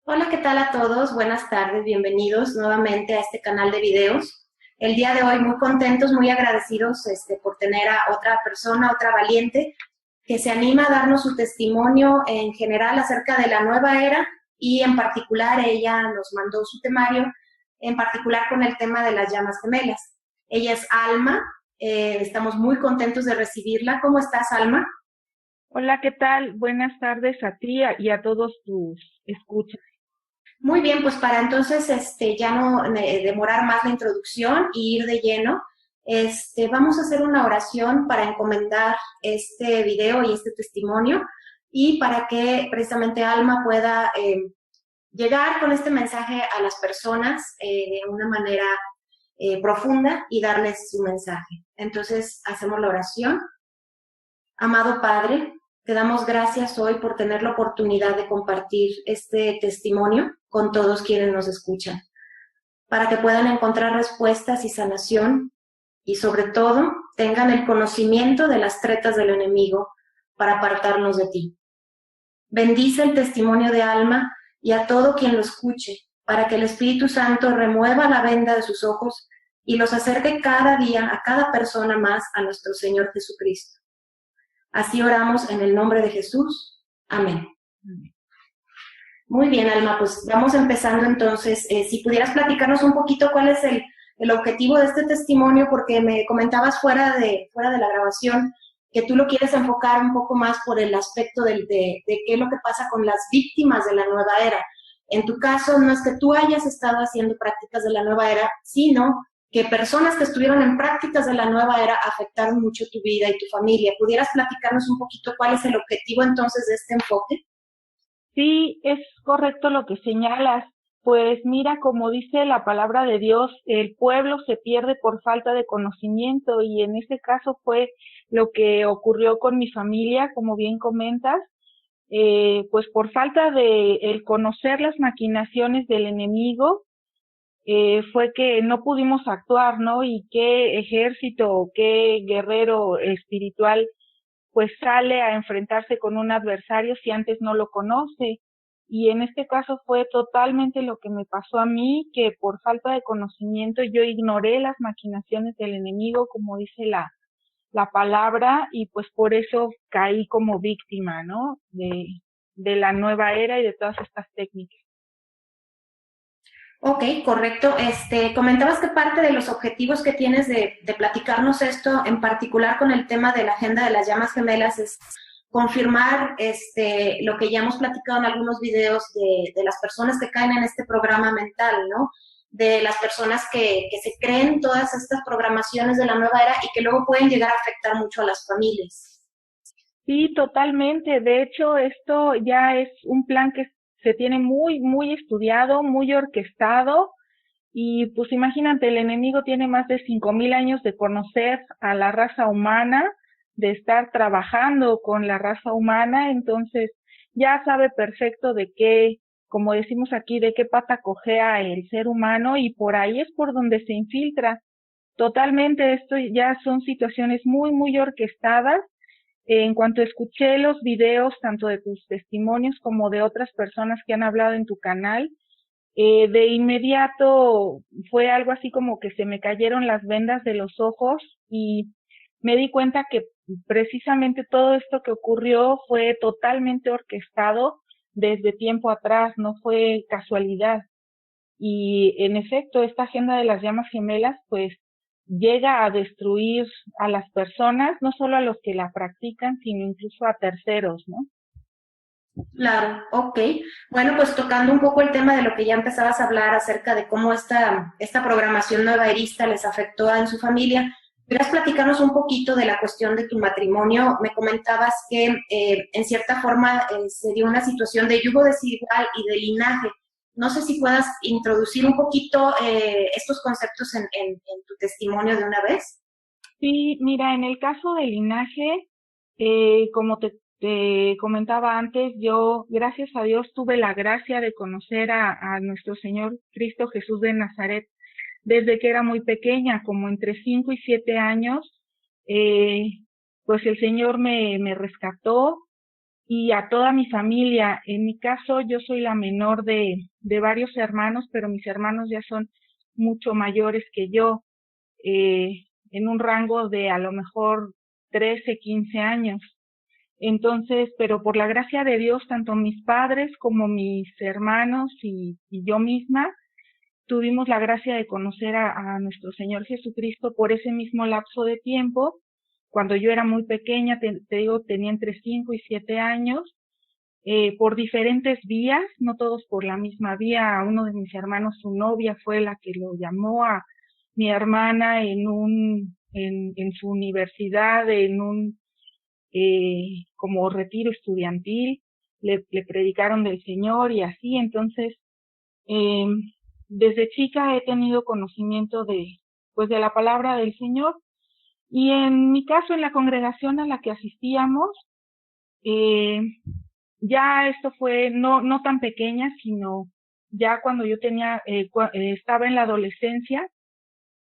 Hola, ¿qué tal a todos? Buenas tardes, bienvenidos nuevamente a este canal de videos. El día de hoy muy contentos, muy agradecidos por tener a otra persona, otra valiente, que se anima a darnos su testimonio en general acerca de la nueva era y en particular ella nos mandó su temario, en particular con el tema de las llamas gemelas. Ella es Alma, estamos muy contentos de recibirla. ¿Cómo estás, Alma? Hola, ¿qué tal? Buenas tardes a ti y a todos tus escuchas. Muy bien, pues para entonces ya no demorar más la introducción y ir de lleno, vamos a hacer una oración para encomendar este video y este testimonio y para que precisamente Alma pueda llegar con este mensaje a las personas de una manera profunda y darles su mensaje. Entonces hacemos la oración. Amado Padre, te damos gracias hoy por tener la oportunidad de compartir este testimonio con todos quienes nos escuchan, para que puedan encontrar respuestas y sanación y sobre todo tengan el conocimiento de las tretas del enemigo para apartarnos de ti. Bendice el testimonio de Alma y a todo quien lo escuche, para que el Espíritu Santo remueva la venda de sus ojos y los acerque cada día a cada persona más a nuestro Señor Jesucristo. Así oramos en el nombre de Jesús. Amén. Muy bien, Alma, pues vamos empezando entonces. Si pudieras platicarnos un poquito cuál es el objetivo de este testimonio, porque me comentabas fuera de la grabación que tú lo quieres enfocar un poco más por el aspecto de qué es lo que pasa con las víctimas de la nueva era. En tu caso, no es que tú hayas estado haciendo prácticas de la nueva era, sino que personas que estuvieron en prácticas de la nueva era afectaron mucho tu vida y tu familia. ¿Pudieras platicarnos un poquito cuál es el objetivo entonces de este enfoque? Sí, es correcto lo que señalas. Pues mira, como dice la palabra de Dios, el pueblo se pierde por falta de conocimiento y en este caso fue lo que ocurrió con mi familia, como bien comentas, pues por falta de el conocer las maquinaciones del enemigo, fue que no pudimos actuar, ¿no? Y qué ejército, qué guerrero espiritual pues sale a enfrentarse con un adversario si antes no lo conoce. Y en este caso fue totalmente lo que me pasó a mí, que por falta de conocimiento yo ignoré las maquinaciones del enemigo, como dice la palabra, y pues por eso caí como víctima, ¿no? De la nueva era y de todas estas técnicas. Ok, correcto. Comentabas que parte de los objetivos que tienes de platicarnos esto, en particular con el tema de la agenda de las llamas gemelas, es confirmar lo que ya hemos platicado en algunos videos de las personas que caen en este programa mental, ¿no? De las personas que se creen todas estas programaciones de la nueva era y que luego pueden llegar a afectar mucho a las familias. Sí, totalmente. De hecho, esto ya es un plan que se tiene muy estudiado, muy orquestado. Y pues imagínate, el enemigo tiene más de 5.000 años de conocer a la raza humana, de estar trabajando con la raza humana, entonces ya sabe perfecto de qué, como decimos aquí, de qué pata cojea el ser humano y por ahí es por donde se infiltra. Totalmente, esto ya son situaciones muy orquestadas. En cuanto escuché los videos, tanto de tus testimonios como de otras personas que han hablado en tu canal, de inmediato fue algo así como que se me cayeron las vendas de los ojos y me di cuenta que precisamente todo esto que ocurrió fue totalmente orquestado desde tiempo atrás, no fue casualidad. Y en efecto, esta agenda de las llamas gemelas, pues llega a destruir a las personas, no solo a los que la practican, sino incluso a terceros, ¿no? Claro, ok. Bueno, pues tocando un poco el tema de lo que ya empezabas a hablar acerca de cómo esta programación nuevaerista les afectó en su familia, ¿quieres platicarnos un poquito de la cuestión de tu matrimonio? Me comentabas que en cierta forma se dio una situación de yugo desigual y de linaje. No sé si puedas introducir un poquito estos conceptos en tu testimonio de una vez. Sí, mira, en el caso del linaje, como te comentaba antes, yo, gracias a Dios, tuve la gracia de conocer a nuestro Señor Cristo Jesús de Nazaret desde que era muy pequeña, como entre 5 y 7 años. eh, pues el Señor me rescató y a toda mi familia. En mi caso, yo soy la menor de varios hermanos, pero mis hermanos ya son mucho mayores que yo, en un rango de a lo mejor 13, 15 años. Entonces, pero por la gracia de Dios, tanto mis padres como mis hermanos y yo misma tuvimos la gracia de conocer a nuestro Señor Jesucristo por ese mismo lapso de tiempo. Cuando yo era muy pequeña, te digo, tenía entre 5 y 7 años, por diferentes vías, no todos por la misma vía. A uno de mis hermanos, su novia fue la que lo llamó a mi hermana en su universidad, en un como retiro estudiantil, le predicaron del Señor y así. Entonces, eh, desde chica he tenido conocimiento pues de la palabra del Señor. Y en mi caso, en la congregación a la que asistíamos, eh, ya esto fue no tan pequeña, sino ya cuando yo estaba en la adolescencia,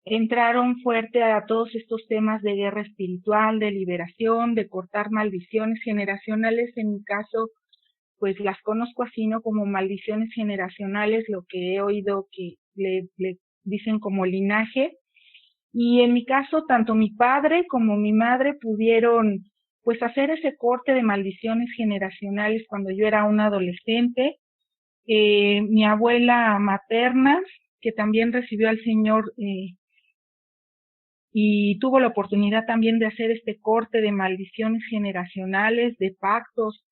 entraron fuerte a todos estos temas de guerra espiritual, de liberación, de cortar maldiciones generacionales. En mi caso, pues las conozco así, ¿no? Como maldiciones generacionales, lo que he oído que le dicen como linaje. Y en mi caso, tanto mi padre como mi madre pudieron pues hacer ese corte de maldiciones generacionales cuando yo era una adolescente. Mi abuela materna, que también recibió al Señor, y tuvo la oportunidad también de hacer este corte de maldiciones generacionales, de pactos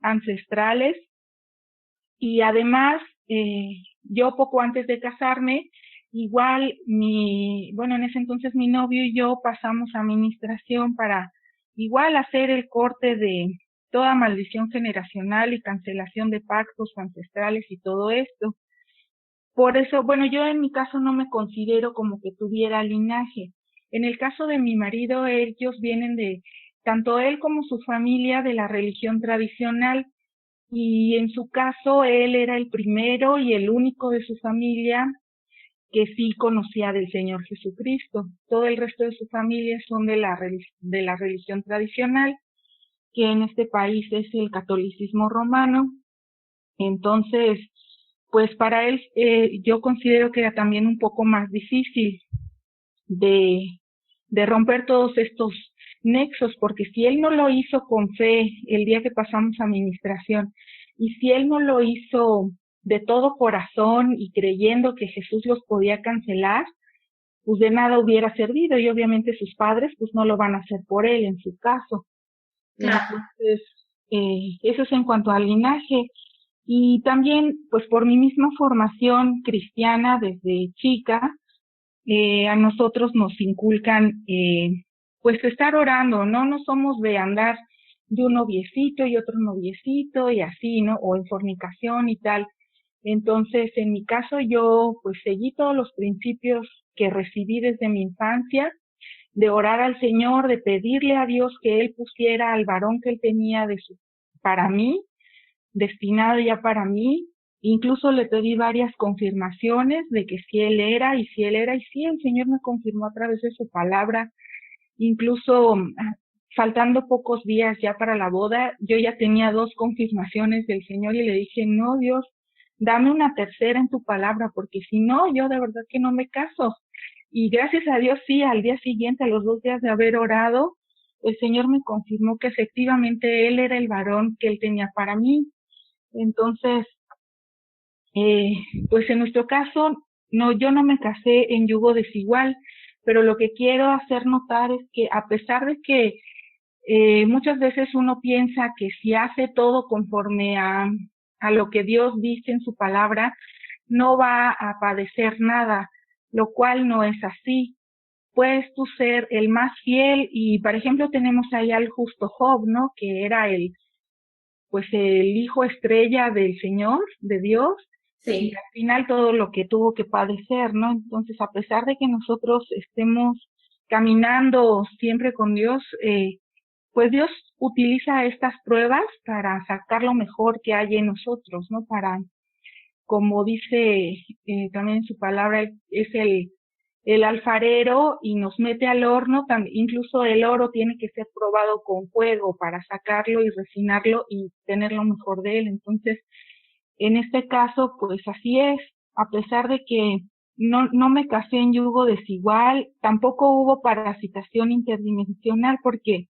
ancestrales. Y además, yo poco antes de casarme, igual bueno, en ese entonces mi novio y yo pasamos a administración para igual hacer el corte de toda maldición generacional y cancelación de pactos ancestrales y todo esto. Por eso, bueno, yo en mi caso no me considero como que tuviera linaje. En el caso de mi marido, ellos vienen tanto él como su familia, de la religión tradicional, y en su caso él era el primero y el único de su familia que sí conocía del Señor Jesucristo. Todo el resto de su familia son de la religión tradicional, que en este país es el catolicismo romano. Entonces, pues para él, yo considero que era también un poco más difícil de, de romper todos estos nexos, porque si él no lo hizo con fe el día que pasamos a administración, y si él no lo hizo de todo corazón y creyendo que Jesús los podía cancelar, pues de nada hubiera servido, y obviamente sus padres pues no lo van a hacer por él en su caso. Claro. Entonces, eso es en cuanto al linaje. Y también, pues por mi misma formación cristiana desde chica, a nosotros nos inculcan, pues estar orando, ¿no? No somos de andar de un noviecito y otro noviecito y así, ¿no? O en fornicación y tal. Entonces, en mi caso, yo pues seguí todos los principios que recibí desde mi infancia, de orar al Señor, de pedirle a Dios que Él pusiera al varón que Él tenía para mí, destinado ya para mí. Incluso le pedí varias confirmaciones de que si él era, y si él era, y sí, el Señor me confirmó a través de su palabra. Incluso faltando pocos días ya para la boda, yo ya tenía 2 confirmaciones del Señor y le dije, no, Dios, dame una tercera en tu palabra, porque si no, yo de verdad que no me caso. Y gracias a Dios, sí, al día siguiente, a los 2 días de haber orado, el Señor me confirmó que efectivamente Él era el varón que Él tenía para mí. Entonces, eh, pues en nuestro caso, no, yo no me casé en yugo desigual, pero lo que quiero hacer notar es que a pesar de que muchas veces uno piensa que si hace todo conforme a lo que Dios dice en su palabra, no va a padecer nada, lo cual no es así. Puedes tú ser el más fiel y, por ejemplo, tenemos ahí al justo Job, ¿no? Que era pues el hijo estrella del Señor, de Dios, y Sí. al final todo lo que tuvo que padecer, ¿no? Entonces, a pesar de que nosotros estemos caminando siempre con Dios, pues Dios utiliza estas pruebas para sacar lo mejor que hay en nosotros, ¿no? Para, como dice también en su palabra, es el alfarero y nos mete al horno, incluso el oro tiene que ser probado con fuego para sacarlo y refinarlo y tener lo mejor de él. Entonces, en este caso, pues así es, a pesar de que no me casé en yugo desigual, tampoco hubo parasitación interdimensional porque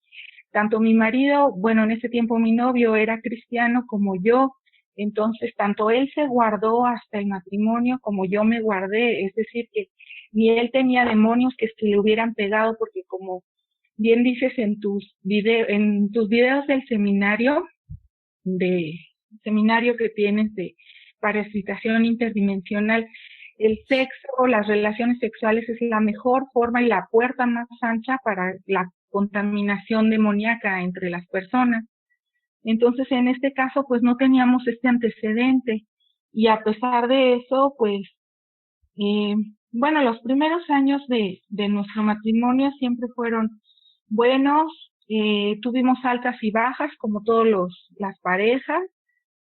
tanto mi marido, bueno, en ese tiempo mi novio era cristiano como yo, entonces tanto él se guardó hasta el matrimonio como yo me guardé, es decir, que ni él tenía demonios que se le hubieran pegado porque como bien dices en tus videos del de seminario que tienes de parasitación interdimensional, el sexo, las relaciones sexuales es la mejor forma y la puerta más ancha para la contaminación demoníaca entre las personas. Entonces, en este caso, pues no teníamos este antecedente y a pesar de eso, pues, eh, bueno, los primeros años de nuestro matrimonio siempre fueron buenos, tuvimos altas y bajas como todos las parejas,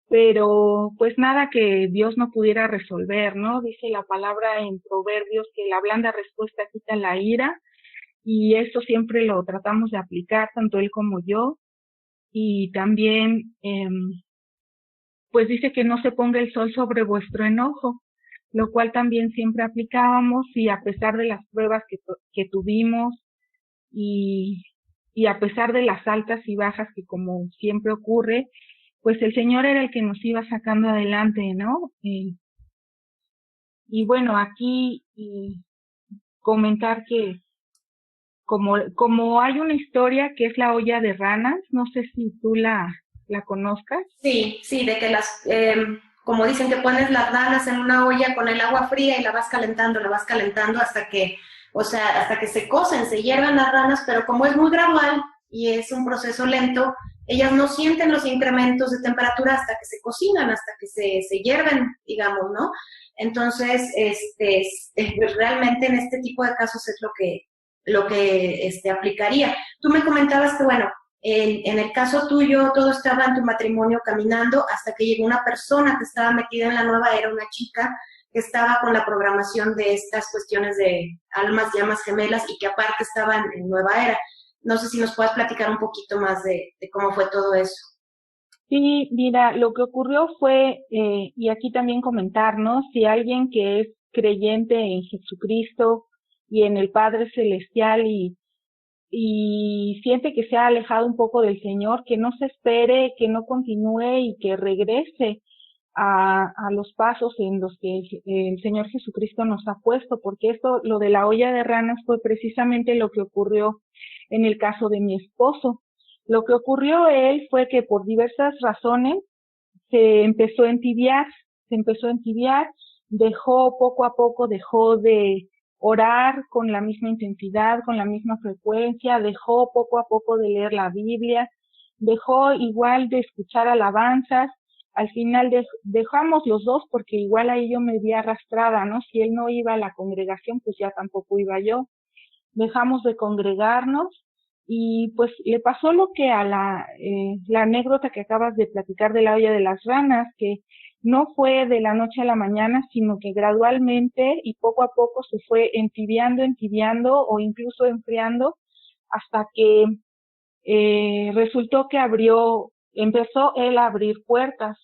pero pues nada que Dios no pudiera resolver, ¿no? Dice la palabra en Proverbios que la blanda respuesta quita la ira y eso siempre lo tratamos de aplicar, tanto él como yo. Y también, pues dice que no se ponga el sol sobre vuestro enojo, lo cual también siempre aplicábamos y a pesar de las pruebas que tuvimos y, y a pesar de las altas y bajas que como siempre ocurre, pues el Señor era el que nos iba sacando adelante, ¿no? Y bueno, aquí comentar que como hay una historia que es la olla de ranas, no sé si tú la conozcas. Sí, sí, de que como dicen que pones las ranas en una olla con el agua fría y la vas calentando hasta que, o sea, hasta que se cocen, se hiervan las ranas, pero como es muy gradual y es un proceso lento, ellas no sienten los incrementos de temperatura hasta que se cocinan, hasta que se hierven, digamos, ¿no? Entonces, realmente en este tipo de casos es lo que aplicaría. Tú me comentabas que, bueno, en el caso tuyo, todo estaba en tu matrimonio caminando hasta que llegó una persona que estaba metida en la nueva era, una chica que estaba con la programación de estas cuestiones de almas, llamas gemelas y que aparte estaba en nueva era. No sé si nos puedes platicar un poquito más de cómo fue todo eso. Sí, mira, lo que ocurrió fue, y aquí también comentarnos, si alguien que es creyente en Jesucristo y en el Padre Celestial y siente que se ha alejado un poco del Señor, que no se espere, que no continúe y que regrese a los pasos en los que el Señor Jesucristo nos ha puesto, porque esto, lo de la olla de ranas fue precisamente lo que ocurrió en el caso de mi esposo. Lo que ocurrió a él fue que por diversas razones se empezó a entibiar, dejó poco a poco, dejó de orar con la misma intensidad, con la misma frecuencia, dejó poco a poco de leer la Biblia, dejó igual de escuchar alabanzas, al final dejamos los dos porque igual ahí yo me vi arrastrada, ¿no? Si él no iba a la congregación, pues ya tampoco iba yo. Dejamos de congregarnos y pues le pasó lo que a la anécdota que acabas de platicar de la olla de las ranas, que no fue de la noche a la mañana, sino que gradualmente y poco a poco se fue entibiando o incluso enfriando hasta que resultó que empezó él a abrir puertas.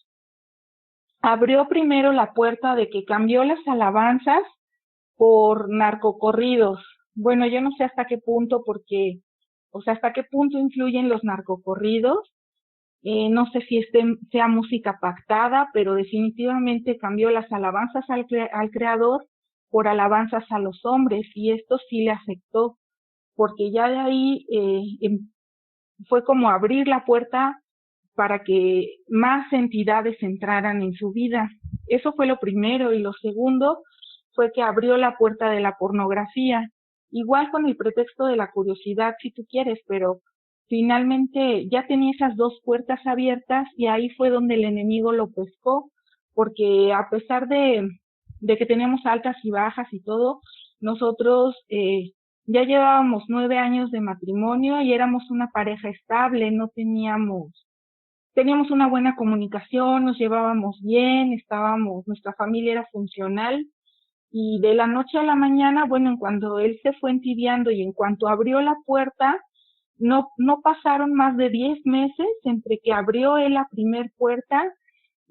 Abrió primero la puerta de que cambió las alabanzas por narcocorridos. Bueno, yo no sé hasta qué punto, o sea, hasta qué punto influyen los narcocorridos. No sé si sea música pactada, pero definitivamente cambió las alabanzas al creador por alabanzas a los hombres y esto sí le afectó, porque ya de ahí fue como abrir la puerta para que más entidades entraran en su vida. Eso fue lo primero y lo segundo fue que abrió la puerta de la pornografía, igual con el pretexto de la curiosidad si tú quieres, pero finalmente ya tenía esas dos puertas abiertas y ahí fue donde el enemigo lo pescó, porque a pesar de que teníamos altas y bajas y todo, nosotros ya llevábamos 9 años de matrimonio y éramos una pareja estable, no teníamos una buena comunicación, nos llevábamos bien, nuestra familia era funcional Y de la noche a la mañana, bueno, en cuanto él se fue entibiando y en cuanto abrió la puerta, no pasaron más de 10 meses entre que abrió él la primer puerta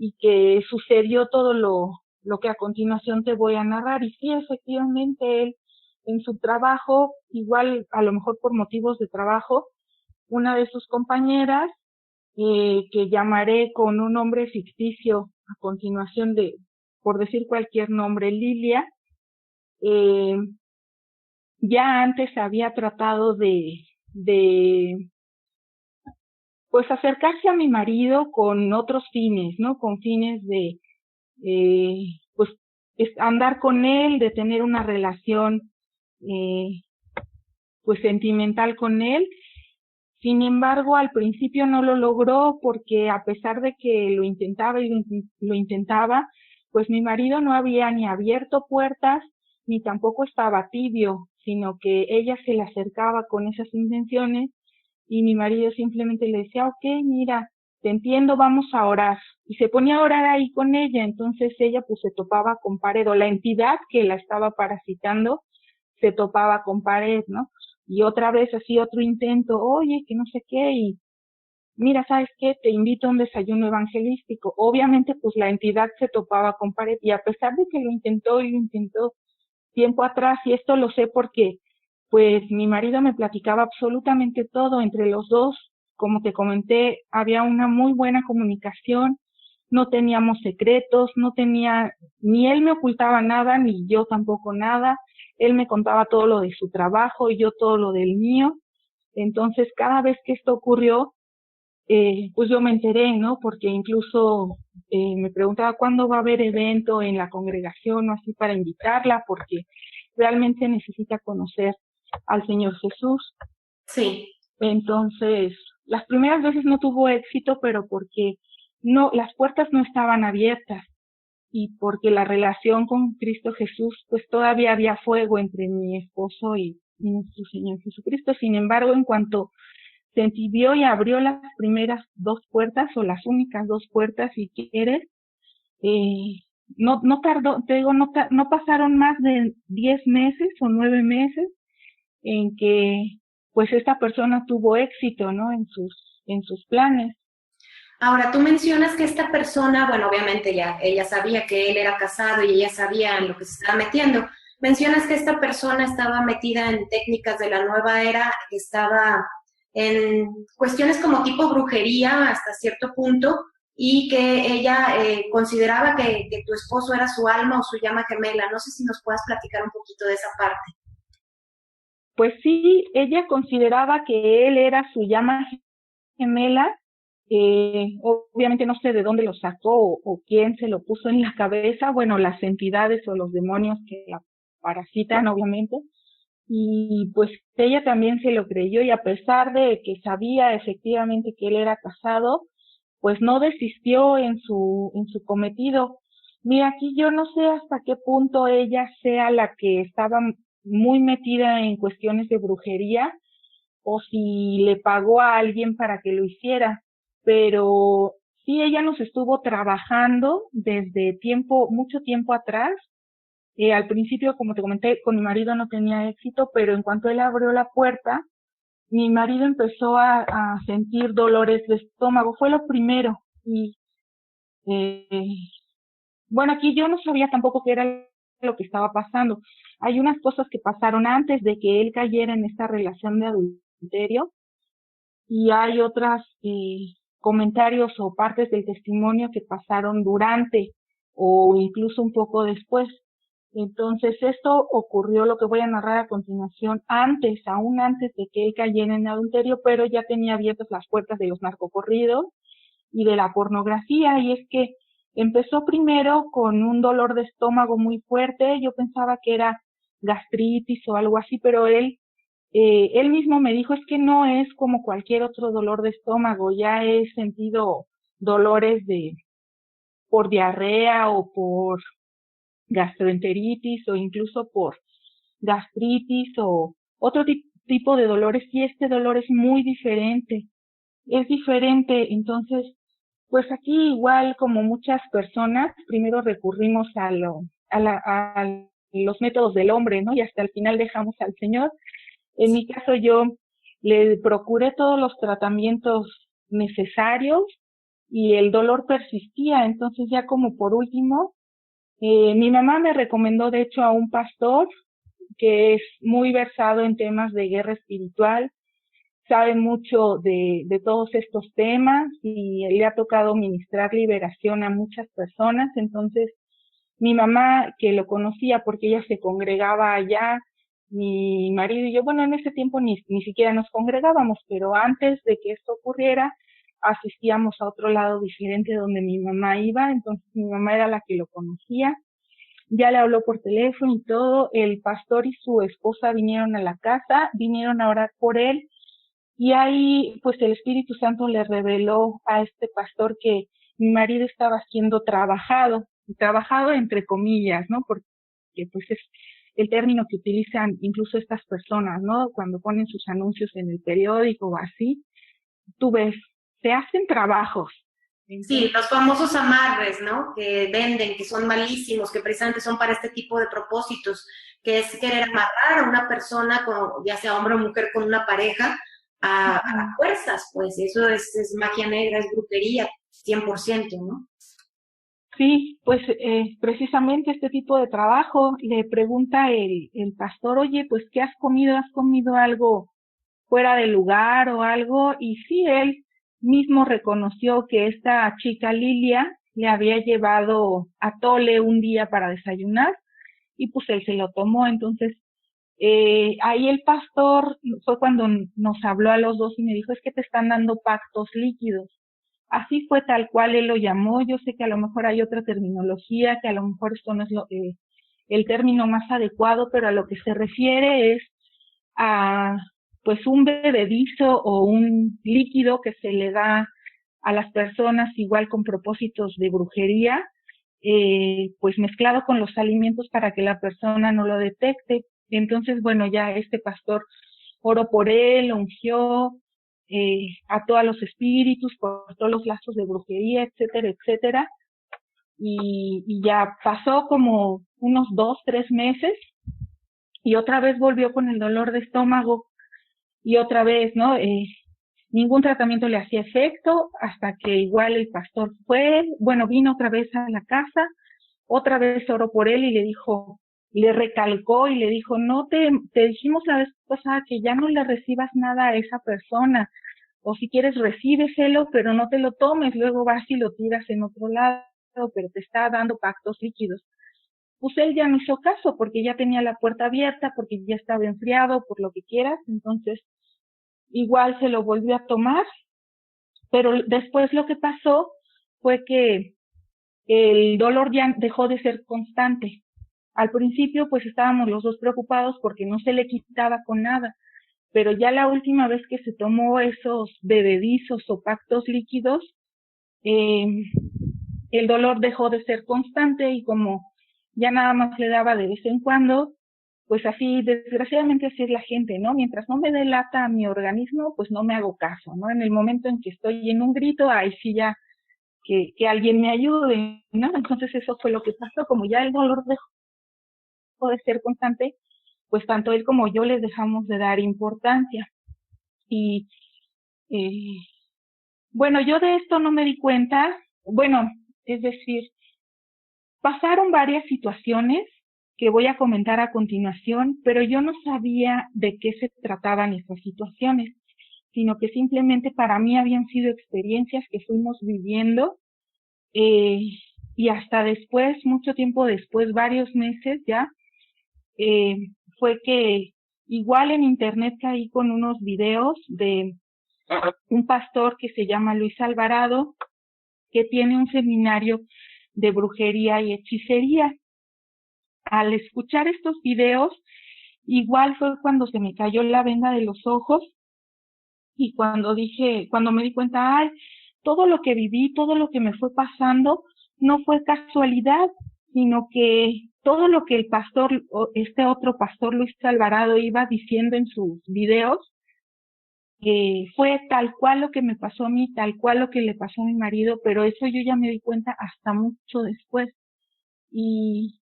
y que sucedió todo lo que a continuación te voy a narrar. Y sí, efectivamente, él en su trabajo, igual a lo mejor por motivos de trabajo, una de sus compañeras, que llamaré con un nombre ficticio a continuación de, por decir cualquier nombre, Lilia, eh, ya antes había tratado de pues acercarse a mi marido con otros fines, ¿no? Con fines de, pues, andar con él, de tener una relación, eh, pues, sentimental con él. Sin embargo, al principio no lo logró porque a pesar de que lo intentaba y lo intentaba, pues mi marido no había ni abierto puertas ni tampoco estaba tibio, sino que ella se le acercaba con esas intenciones y mi marido simplemente le decía, ok, mira, te entiendo, vamos a orar. Y se ponía a orar ahí con ella, entonces ella pues se topaba con pared, o la entidad que la estaba parasitando se topaba con pared, ¿no? Y otra vez así otro intento, oye, que no sé qué, y mira, ¿sabes qué? Te invito a un desayuno evangelístico. Obviamente pues la entidad se topaba con pared y a pesar de que lo intentó y lo intentó tiempo atrás, y esto lo sé porque pues mi marido me platicaba absolutamente todo entre los dos. Como te comenté, había una muy buena comunicación, no teníamos secretos, no tenía, ni él me ocultaba nada, ni yo tampoco nada. Él me contaba todo lo de su trabajo y yo todo lo del mío. Entonces, cada vez que esto ocurrió, pues yo me enteré, ¿no? Porque incluso me preguntaba cuándo va a haber evento en la congregación o así para invitarla, porque realmente necesita conocer al Señor Jesús. Sí. Entonces, las primeras veces no tuvo éxito, pero porque no, las puertas no estaban abiertas y porque la relación con Cristo Jesús, pues todavía había fuego entre mi esposo y nuestro Señor Jesucristo. Sin embargo, en cuanto se entibió y abrió las primeras dos puertas o las únicas dos puertas, si quieres, eh, no tardó, te digo, no pasaron más de 10 meses o 9 meses en que pues esta persona tuvo éxito, ¿no? En sus planes. Ahora, tú mencionas que esta persona, bueno, obviamente ya ella sabía que él era casado y ella sabía en lo que se estaba metiendo. Mencionas que esta persona estaba metida en técnicas de la nueva era, que estaba en cuestiones como tipo brujería hasta cierto punto y que ella consideraba que tu esposo era su alma o su llama gemela. No sé si nos puedas platicar un poquito de esa parte. Pues sí, ella consideraba que él era su llama gemela. Obviamente no sé de dónde lo sacó o quién se lo puso en la cabeza, bueno, las entidades o los demonios que la parasitan, obviamente, y pues ella también se lo creyó y a pesar de que sabía efectivamente que él era casado, pues no desistió en su cometido. Mira, aquí yo no sé hasta qué punto ella sea la que estaba muy metida en cuestiones de brujería o si le pagó a alguien para que lo hiciera, pero sí ella nos estuvo trabajando desde tiempo, mucho tiempo atrás. Al principio, como te comenté, con mi marido no tenía éxito, pero en cuanto él abrió la puerta, mi marido empezó a sentir dolores de estómago. Fue lo primero. Y eh, bueno, aquí yo no sabía tampoco qué era lo que estaba pasando. Hay unas cosas que pasaron antes de que él cayera en esta relación de adulterio y hay otras comentarios o partes del testimonio que pasaron durante o incluso un poco después. Entonces esto ocurrió, lo que voy a narrar a continuación, antes, aún antes de que él cayera en adulterio, pero ya tenía abiertas las puertas de los narcocorridos y de la pornografía, y es que empezó primero con un dolor de estómago muy fuerte, yo pensaba que era gastritis o algo así, pero él mismo me dijo, es que no es como cualquier otro dolor de estómago, ya he sentido dolores por diarrea o por gastroenteritis o incluso por gastritis o otro tipo de dolores y este dolor es diferente, entonces pues aquí igual como muchas personas, primero recurrimos a los métodos del hombre, ¿no? Y hasta el final dejamos al Señor. En mi caso yo le procuré todos los tratamientos necesarios y el dolor persistía, entonces ya como por último, mi mamá me recomendó de hecho a un pastor que es muy versado en temas de guerra espiritual, sabe mucho de todos estos temas y le ha tocado ministrar liberación a muchas personas. Entonces, mi mamá, que lo conocía porque ella se congregaba allá, mi marido y yo, bueno, en ese tiempo ni siquiera nos congregábamos, pero antes de que esto ocurriera, asistíamos a otro lado diferente donde mi mamá iba, entonces mi mamá era la que lo conocía, ya le habló por teléfono y todo, el pastor y su esposa vinieron a la casa, vinieron a orar por él, y ahí pues el Espíritu Santo le reveló a este pastor que mi marido estaba siendo trabajado entre comillas, ¿no? Porque pues es el término que utilizan incluso estas personas, ¿no? Cuando ponen sus anuncios en el periódico o así, tú ves, se hacen trabajos. Sí, Entonces, los famosos amarres, ¿no? Que venden, que son malísimos, que precisamente son para este tipo de propósitos, que es querer amarrar a una persona, con, ya sea hombre o mujer, con una pareja, a fuerzas, pues eso es magia negra, es brujería, 100%, ¿no? sí, pues precisamente este tipo de trabajo, le pregunta el pastor, oye, pues ¿qué has comido? ¿Has comido algo fuera de lugar o algo? Y sí, él mismo reconoció que esta chica Lilia le había llevado atole un día para desayunar y pues él se lo tomó. Entonces, ahí el pastor fue cuando nos habló a los dos y me dijo, es que te están dando pactos líquidos. Así fue tal cual él lo llamó. Yo sé que a lo mejor hay otra terminología, que a lo mejor esto no es el término más adecuado, pero a lo que se refiere es a pues un bebedizo o un líquido que se le da a las personas igual con propósitos de brujería, pues mezclado con los alimentos para que la persona no lo detecte. Entonces, bueno, ya este pastor oró por él, lo ungió, ató a los espíritus, cortó los lazos de brujería, etcétera, etcétera. Y ya pasó como unos 2, 3 meses y otra vez volvió con el dolor de estómago y otra vez, ¿no? Ningún tratamiento le hacía efecto hasta que igual el pastor fue, bueno, vino otra vez a la casa, otra vez oró por él y le dijo, le recalcó y le dijo, no te dijimos la vez pasada que ya no le recibas nada a esa persona, o si quieres recíbeselo, pero no te lo tomes, luego vas y lo tiras en otro lado, pero te está dando pactos líquidos. Pues él ya no hizo caso porque ya tenía la puerta abierta, porque ya estaba enfriado, por lo que quieras, entonces igual se lo volvió a tomar, pero después lo que pasó fue que el dolor ya dejó de ser constante. Al principio pues estábamos los dos preocupados porque no se le quitaba con nada, pero ya la última vez que se tomó esos bebedizos o pactos líquidos, eh, el dolor dejó de ser constante y como ya nada más le daba de vez en cuando, pues así, desgraciadamente así es la gente, ¿no? Mientras no me dé lata a mi organismo, pues no me hago caso, ¿no? En el momento en que estoy en un grito, ahí sí ya que alguien me ayude, ¿no? Entonces eso fue lo que pasó, como ya el dolor dejó de ser constante, pues tanto él como yo les dejamos de dar importancia. Y eh, bueno, yo de esto no me di cuenta, bueno, es decir, pasaron varias situaciones que voy a comentar a continuación, pero yo no sabía de qué se trataban esas situaciones, sino que simplemente para mí habían sido experiencias que fuimos viviendo eh, y hasta después, mucho tiempo después, varios meses ya, eh, fue que igual en internet caí con unos videos de un pastor que se llama Luis Alvarado, que tiene un seminario de brujería y hechicería. Al escuchar estos videos, igual fue cuando se me cayó la venda de los ojos y cuando me di cuenta, ay, todo lo que viví, todo lo que me fue pasando, no fue casualidad, sino que todo lo que el pastor, este otro pastor Luis Alvarado iba diciendo en sus videos, fue tal cual lo que me pasó a mí, tal cual lo que le pasó a mi marido, pero eso yo ya me di cuenta hasta mucho después. Y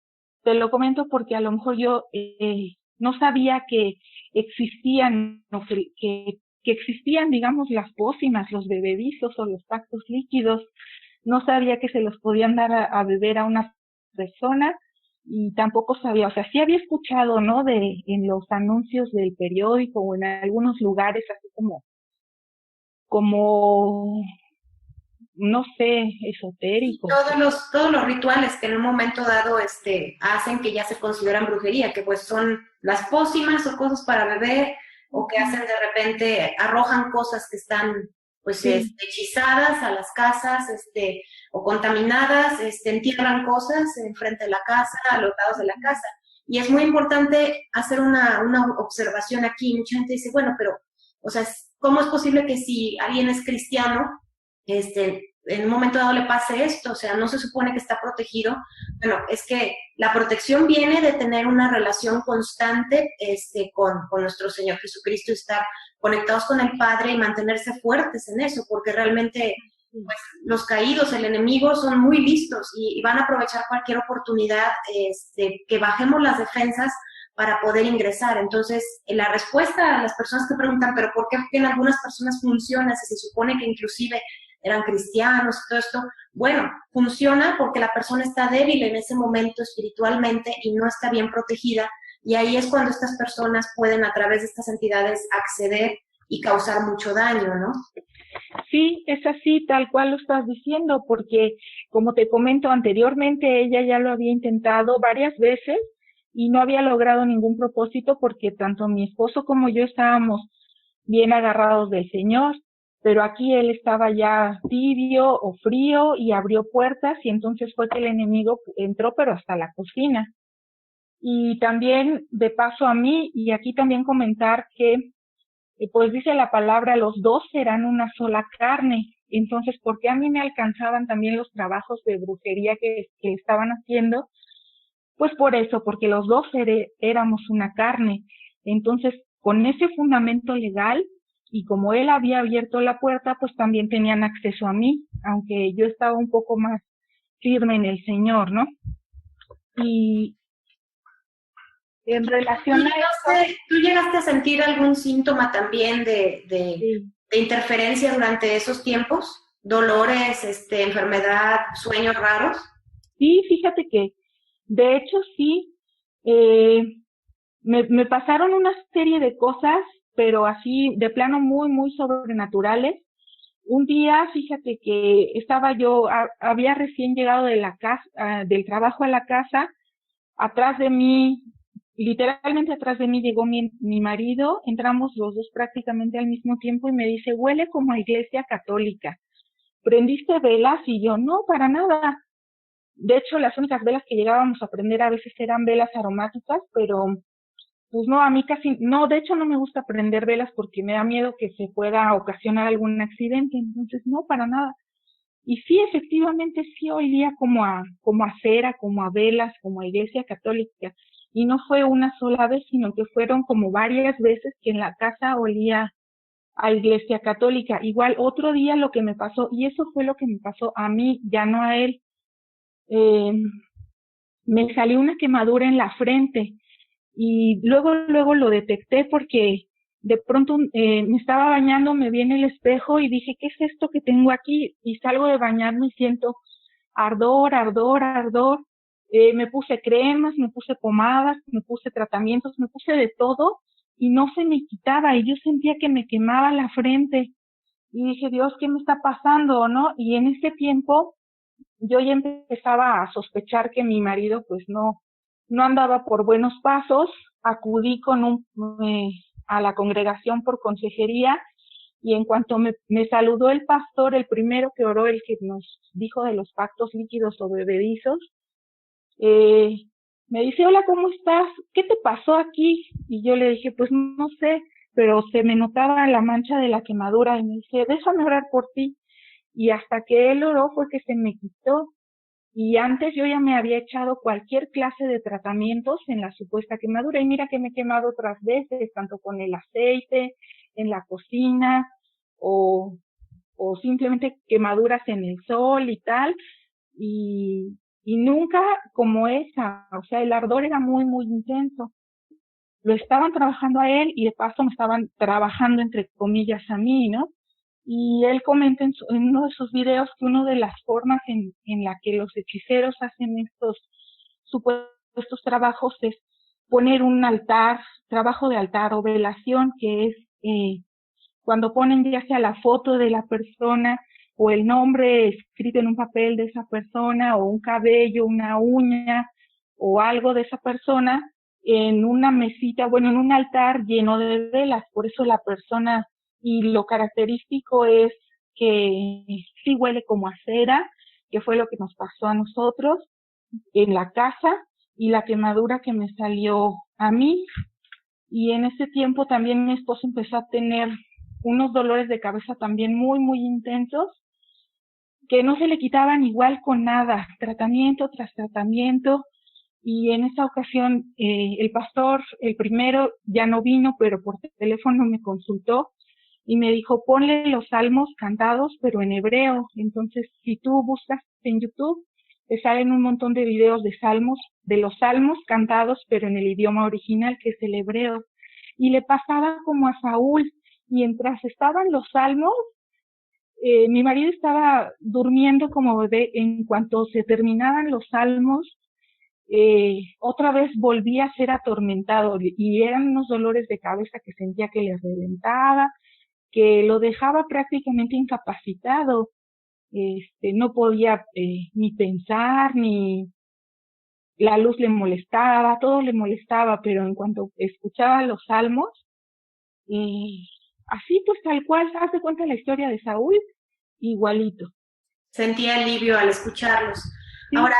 te lo comento porque a lo mejor yo no sabía que existían, o que existían, digamos, las pócimas, los bebedizos o los pactos líquidos. No sabía que se los podían dar a beber a una persona y tampoco sabía, o sea, sí había escuchado, ¿no? En los anuncios del periódico o en algunos lugares así como, no sé, Y esotéricos. todos los rituales que en un momento dado hacen que ya se consideran brujería, que pues son las pócimas o cosas para beber, o que hacen de repente, arrojan cosas que están pues Sí, hechizadas a las casas, o contaminadas, entierran cosas enfrente de la casa, a los lados de la casa. Y es muy importante hacer una observación aquí. Mucha gente dice, bueno, pero, o sea, ¿cómo es posible que si alguien es cristiano, en un momento dado le pase esto? O sea, no se supone que está protegido. Bueno, es que la protección viene de tener una relación constante con nuestro Señor Jesucristo, estar conectados con el Padre y mantenerse fuertes en eso, porque realmente sí, pues, los caídos, el enemigo, son muy listos y van a aprovechar cualquier oportunidad, que bajemos las defensas para poder ingresar. Entonces, la respuesta a las personas que preguntan, pero ¿por qué en algunas personas funciona si se supone que inclusive eran cristianos y todo esto? Bueno, funciona porque la persona está débil en ese momento espiritualmente y no está bien protegida, y ahí es cuando estas personas pueden a través de estas entidades acceder y causar mucho daño, ¿no? sí, es así, tal cual lo estás diciendo, porque como te comento anteriormente, ella ya lo había intentado varias veces y no había logrado ningún propósito porque tanto mi esposo como yo estábamos bien agarrados del Señor, pero aquí él estaba ya tibio o frío y abrió puertas y entonces fue que el enemigo entró, pero hasta la cocina. Y también de paso a mí, y aquí también comentar que pues dice la palabra, los dos serán una sola carne. Entonces, ¿por qué a mí me alcanzaban también los trabajos de brujería que estaban haciendo? Pues por eso, porque los dos éramos una carne. Entonces, con ese fundamento legal, y como él había abierto la puerta, pues también tenían acceso a mí, aunque yo estaba un poco más firme en el Señor, ¿no? Y en ¿Tú relación a esto, llegaste, tú llegaste a sentir algún síntoma también sí, de interferencia durante esos tiempos? ¿Dolores, enfermedad, sueños raros? sí, fíjate que de hecho sí, eh, me pasaron una serie de cosas, pero así de plano muy, muy sobrenaturales. Un día, fíjate que estaba yo, había recién llegado de la casa, del trabajo a la casa, atrás de mí, literalmente atrás de mí llegó mi marido, entramos los dos prácticamente al mismo tiempo y me dice, huele como a iglesia católica. ¿Prendiste velas? Y yo, no, para nada. De hecho, las únicas velas que llegábamos a prender a veces eran velas aromáticas, pero pues no, a mí casi, no, de hecho no me gusta prender velas porque me da miedo que se pueda ocasionar algún accidente, entonces no, para nada. Y sí, efectivamente sí olía como a cera, como a velas, como a iglesia católica. Y no fue una sola vez, sino que fueron como varias veces que en la casa olía a iglesia católica. Igual otro día lo que me pasó, y eso fue lo que me pasó a mí, ya no a él, eh, me salió una quemadura en la frente y luego lo detecté porque de pronto me estaba bañando, me vi en el espejo y dije, ¿qué es esto que tengo aquí? Y salgo de bañarme y siento ardor, ardor, ardor. Me puse cremas, me puse pomadas, me puse tratamientos, me puse de todo y no se me quitaba y yo sentía que me quemaba la frente y dije, Dios, ¿qué me está pasando? ¿No? Y en ese tiempo yo ya empezaba a sospechar que mi marido pues no andaba por buenos pasos, acudí eh, a la congregación por consejería y en cuanto me saludó el pastor, el primero que oró, el que nos dijo de los pactos líquidos o bebedizos, eh, me dice, hola, ¿cómo estás? ¿Qué te pasó aquí? Y yo le dije, pues no sé, pero se me notaba la mancha de la quemadura y me dice, déjame orar por ti. Y hasta que él oró fue que se me quitó. Y antes yo ya me había echado cualquier clase de tratamientos en la supuesta quemadura y mira que me he quemado otras veces, tanto con el aceite, en la cocina o simplemente quemaduras en el sol y tal. Y, y nunca como esa, o sea, el ardor era muy, muy intenso. Lo estaban trabajando a él y de paso me estaban trabajando entre comillas a mí, ¿no? Y él comenta en uno de sus videos que una de las formas en la que los hechiceros hacen estos supuestos trabajos es poner un altar, trabajo de altar o velación, que es cuando ponen ya sea la foto de la persona o el nombre escrito en un papel de esa persona o un cabello, una uña o algo de esa persona en una mesita, bueno, en un altar lleno de velas. Por eso la persona, y lo característico es que sí huele como a cera, que fue lo que nos pasó a nosotros en la casa, y la quemadura que me salió a mí. Y en ese tiempo también mi esposo empezó a tener unos dolores de cabeza también muy, muy intensos, que no se le quitaban igual con nada, tratamiento tras tratamiento. Y en esa ocasión el pastor, el primero, ya no vino, pero por teléfono me consultó y me dijo, ponle los salmos cantados, pero en hebreo. Entonces, si tú buscas en YouTube, te salen un montón de videos de salmos, de los salmos cantados, pero en el idioma original, que es el hebreo. Y le pasaba como a Saúl, mientras estaban los salmos, mi marido estaba durmiendo como bebé. En cuanto se terminaban los salmos, otra vez volvía a ser atormentado y eran unos dolores de cabeza que sentía que le reventaba, que lo dejaba prácticamente incapacitado. No podía ni pensar, ni la luz le molestaba, todo le molestaba, pero en cuanto escuchaba los salmos, así pues tal cual, haz de cuenta la historia de Saúl, igualito. Sentía alivio al escucharlos. Sí. Ahora,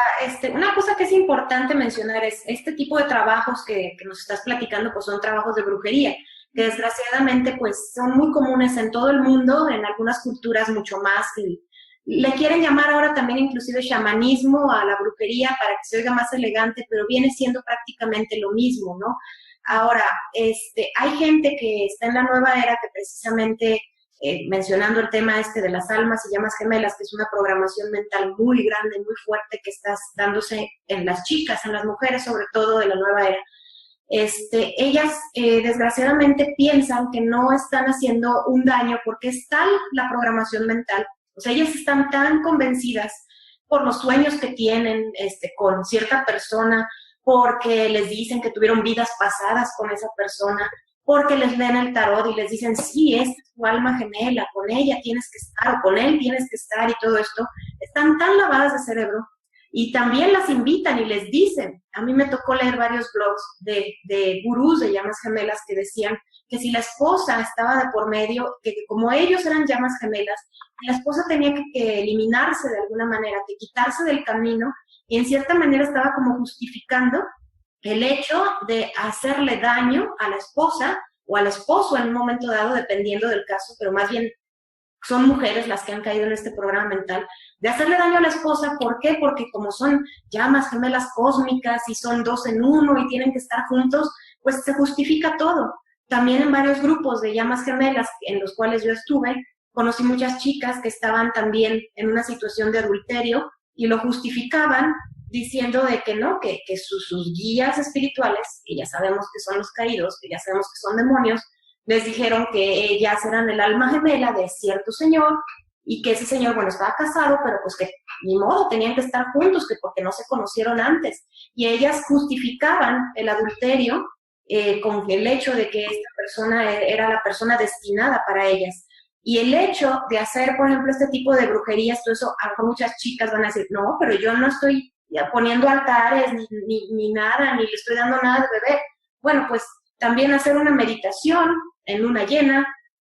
una cosa que es importante mencionar es este tipo de trabajos que nos estás platicando, pues son trabajos de brujería, que desgraciadamente pues son muy comunes en todo el mundo, en algunas culturas mucho más. Le quieren llamar ahora también inclusive chamanismo a la brujería para que se oiga más elegante, pero viene siendo prácticamente lo mismo, ¿no? Ahora, hay gente que está en la nueva era que precisamente, mencionando el tema de las almas y llamas gemelas, que es una programación mental muy grande, muy fuerte que está dándose en las chicas, en las mujeres sobre todo de la nueva era. Ellas desgraciadamente piensan que no están haciendo un daño porque es tal la programación mental. O sea, ellas están tan convencidas por los sueños que tienen con cierta persona, porque les dicen que tuvieron vidas pasadas con esa persona, porque les leen el tarot y les dicen, sí, esta es tu alma gemela, con ella tienes que estar, o con él tienes que estar, y todo esto. Están tan lavadas de cerebro, y también las invitan y les dicen. A mí me tocó leer varios blogs de gurús de llamas gemelas que decían que si la esposa estaba de por medio, que como ellos eran llamas gemelas, la esposa tenía que eliminarse de alguna manera, que quitarse del camino, y en cierta manera estaba como justificando el hecho de hacerle daño a la esposa o al esposo en un momento dado, dependiendo del caso, pero más bien son mujeres las que han caído en este programa mental, de hacerle daño a la esposa. ¿Por qué? Porque como son llamas gemelas cósmicas y son dos en uno y tienen que estar juntos, pues se justifica todo. También en varios grupos de llamas gemelas en los cuales yo estuve, conocí muchas chicas que estaban también en una situación de adulterio y lo justificaban diciendo de que no, que sus guías espirituales, que ya sabemos que son los caídos, que ya sabemos que son demonios, les dijeron que ellas eran el alma gemela de cierto señor y que ese señor, bueno, estaba casado, pero pues que ni modo, tenían que estar juntos, que porque no se conocieron antes. Y ellas justificaban el adulterio con el hecho de que esta persona era la persona destinada para ellas. Y el hecho de hacer, por ejemplo, este tipo de brujerías, todo eso, a lo mejor muchas chicas van a decir, no, pero yo no estoy poniendo altares ni nada, ni le estoy dando nada de beber. Bueno, pues también hacer una meditación en luna llena,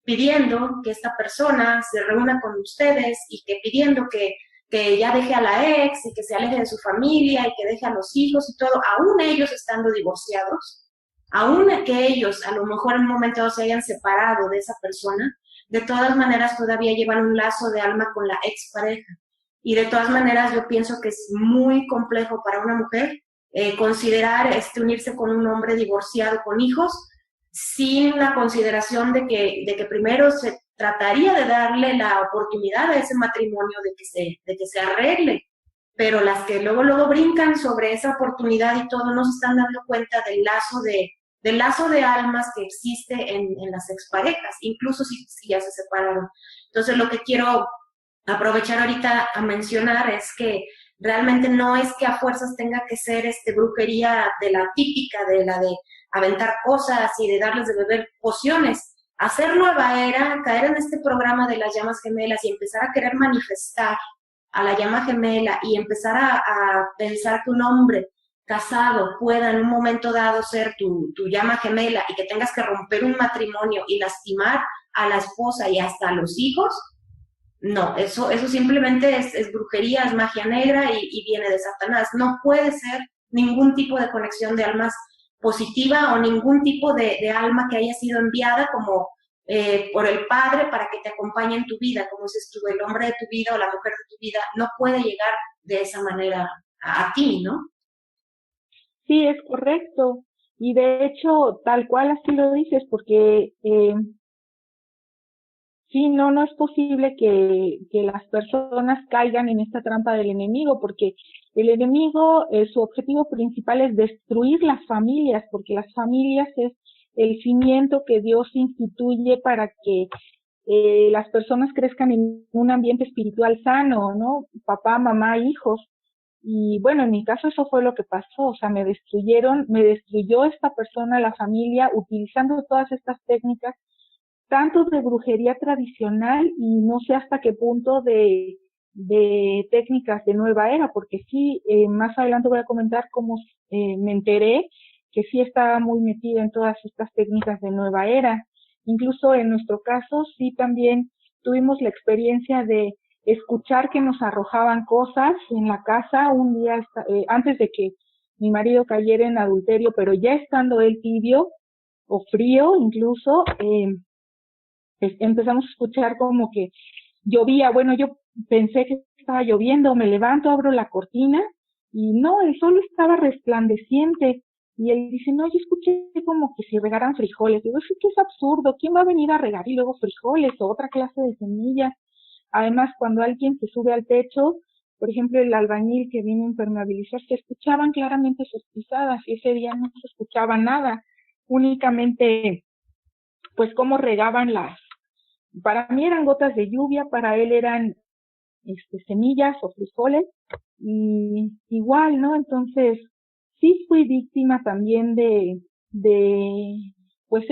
pidiendo que esta persona se reúna con ustedes y que pidiendo que ya deje a la ex y que se aleje de su familia y que deje a los hijos y todo, aún ellos estando divorciados, aún que ellos a lo mejor en un momento se hayan separado de esa persona, de todas maneras todavía llevan un lazo de alma con la expareja. Y de todas maneras yo pienso que es muy complejo para una mujer considerar unirse con un hombre divorciado con hijos sin la consideración de que primero se trataría de darle la oportunidad a ese matrimonio de que se arregle. pero las que luego brincan sobre esa oportunidad y todo no se están dando cuenta del lazo de almas que existe en las exparejas, incluso si ya se separaron. Entonces, lo que quiero aprovechar ahorita a mencionar es que realmente no es que a fuerzas tenga que ser brujería de la típica, de la de aventar cosas y de darles de beber pociones. Hacer nueva era, caer en este programa de las llamas gemelas y empezar a querer manifestar a la llama gemela y empezar a pensar que un hombre casado pueda en un momento dado ser tu llama gemela y que tengas que romper un matrimonio y lastimar a la esposa y hasta a los hijos, no, eso simplemente es brujería, es magia negra y viene de Satanás. No puede ser ningún tipo de conexión de almas positiva o ningún tipo de alma que haya sido enviada como por el Padre para que te acompañe en tu vida, como dices tú, el hombre de tu vida o la mujer de tu vida no puede llegar de esa manera a ti, ¿no? Sí, es correcto. Y de hecho, tal cual así lo dices, porque sí, no es posible que las personas caigan en esta trampa del enemigo, porque el enemigo, su objetivo principal es destruir las familias, porque las familias es el cimiento que Dios instituye para que las personas crezcan en un ambiente espiritual sano, ¿no? Papá, mamá, hijos. Y bueno, en mi caso eso fue lo que pasó, o sea, me destruyó esta persona, la familia, utilizando todas estas técnicas, tanto de brujería tradicional y no sé hasta qué punto de técnicas de nueva era, porque sí, más adelante voy a comentar cómo me enteré que sí estaba muy metida en todas estas técnicas de nueva era. Incluso en nuestro caso, sí también tuvimos la experiencia de escuchar que nos arrojaban cosas en la casa un día antes de que mi marido cayera en adulterio, pero ya estando él tibio o frío incluso, empezamos a escuchar como que llovía. Bueno, yo pensé que estaba lloviendo, me levanto, abro la cortina y no, el sol estaba resplandeciente. Y él dice, no, yo escuché como que si regaran frijoles. Digo, es que es absurdo, ¿quién va a venir a regar y luego frijoles o otra clase de semillas? Además, cuando alguien se sube al techo, por ejemplo, el albañil que vino a impermeabilizar, se escuchaban claramente sus pisadas y ese día no se escuchaba nada, únicamente pues cómo regaban para mí eran gotas de lluvia, para él eran semillas o frijoles, y igual, ¿no? Entonces, sí fui víctima también de, pues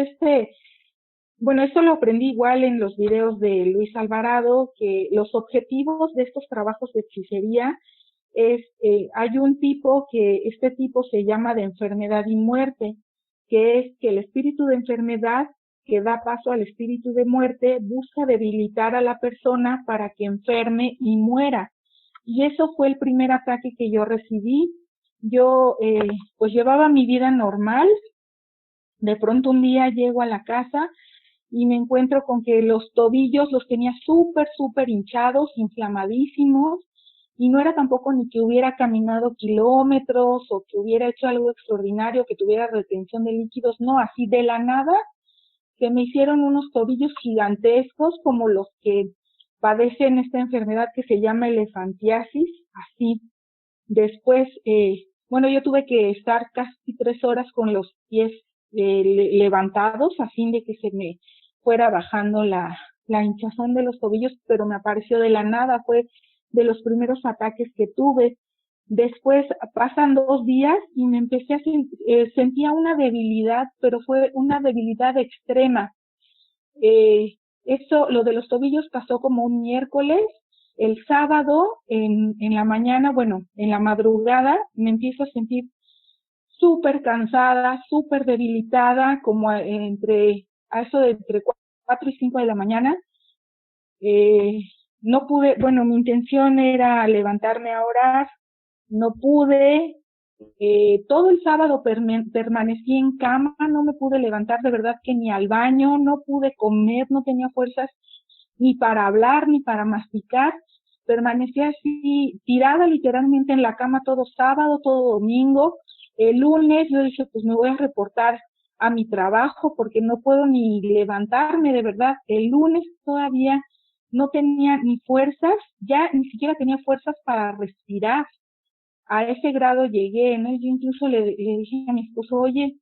bueno, esto lo aprendí igual en los videos de Luis Alvarado, que los objetivos de estos trabajos de hechicería hay un tipo este tipo se llama de enfermedad y muerte, que es que el espíritu de enfermedad que da paso al espíritu de muerte busca debilitar a la persona para que enferme y muera. Y eso fue el primer ataque que yo recibí. Yo pues llevaba mi vida normal. De pronto un día llego a la casa y me encuentro con que los tobillos los tenía súper hinchados, inflamadísimos, y no era tampoco ni que hubiera caminado kilómetros o que hubiera hecho algo extraordinario, que tuviera retención de líquidos, no, así de la nada se me hicieron unos tobillos gigantescos como los que padecen esta enfermedad que se llama elefantiasis, así. Después, bueno, yo tuve que estar casi 3 horas con los pies levantados a fin de que se me fuera bajando la hinchazón de los tobillos, pero me apareció de la nada, fue de los primeros ataques que tuve. Después pasan 2 días y me empecé sentía una debilidad, pero fue una debilidad extrema. Lo de los tobillos pasó como un miércoles. El sábado, en la mañana, bueno, en la madrugada, me empiezo a sentir súper cansada, súper debilitada, como a eso de entre 4 y 5 de la mañana. No pude, bueno, mi intención era levantarme a orar, no pude. Todo el sábado permanecí en cama, no me pude levantar de verdad que ni al baño, no pude comer, no tenía fuerzas ni para hablar, ni para masticar. Permanecí así tirada literalmente en la cama todo sábado, todo domingo. El lunes yo dije, pues me voy a reportar a mi trabajo porque no puedo ni levantarme, de verdad. El lunes todavía no tenía ni fuerzas, ya ni siquiera tenía fuerzas para respirar. A ese grado llegué, ¿no? Yo incluso le dije a mi esposo, oye,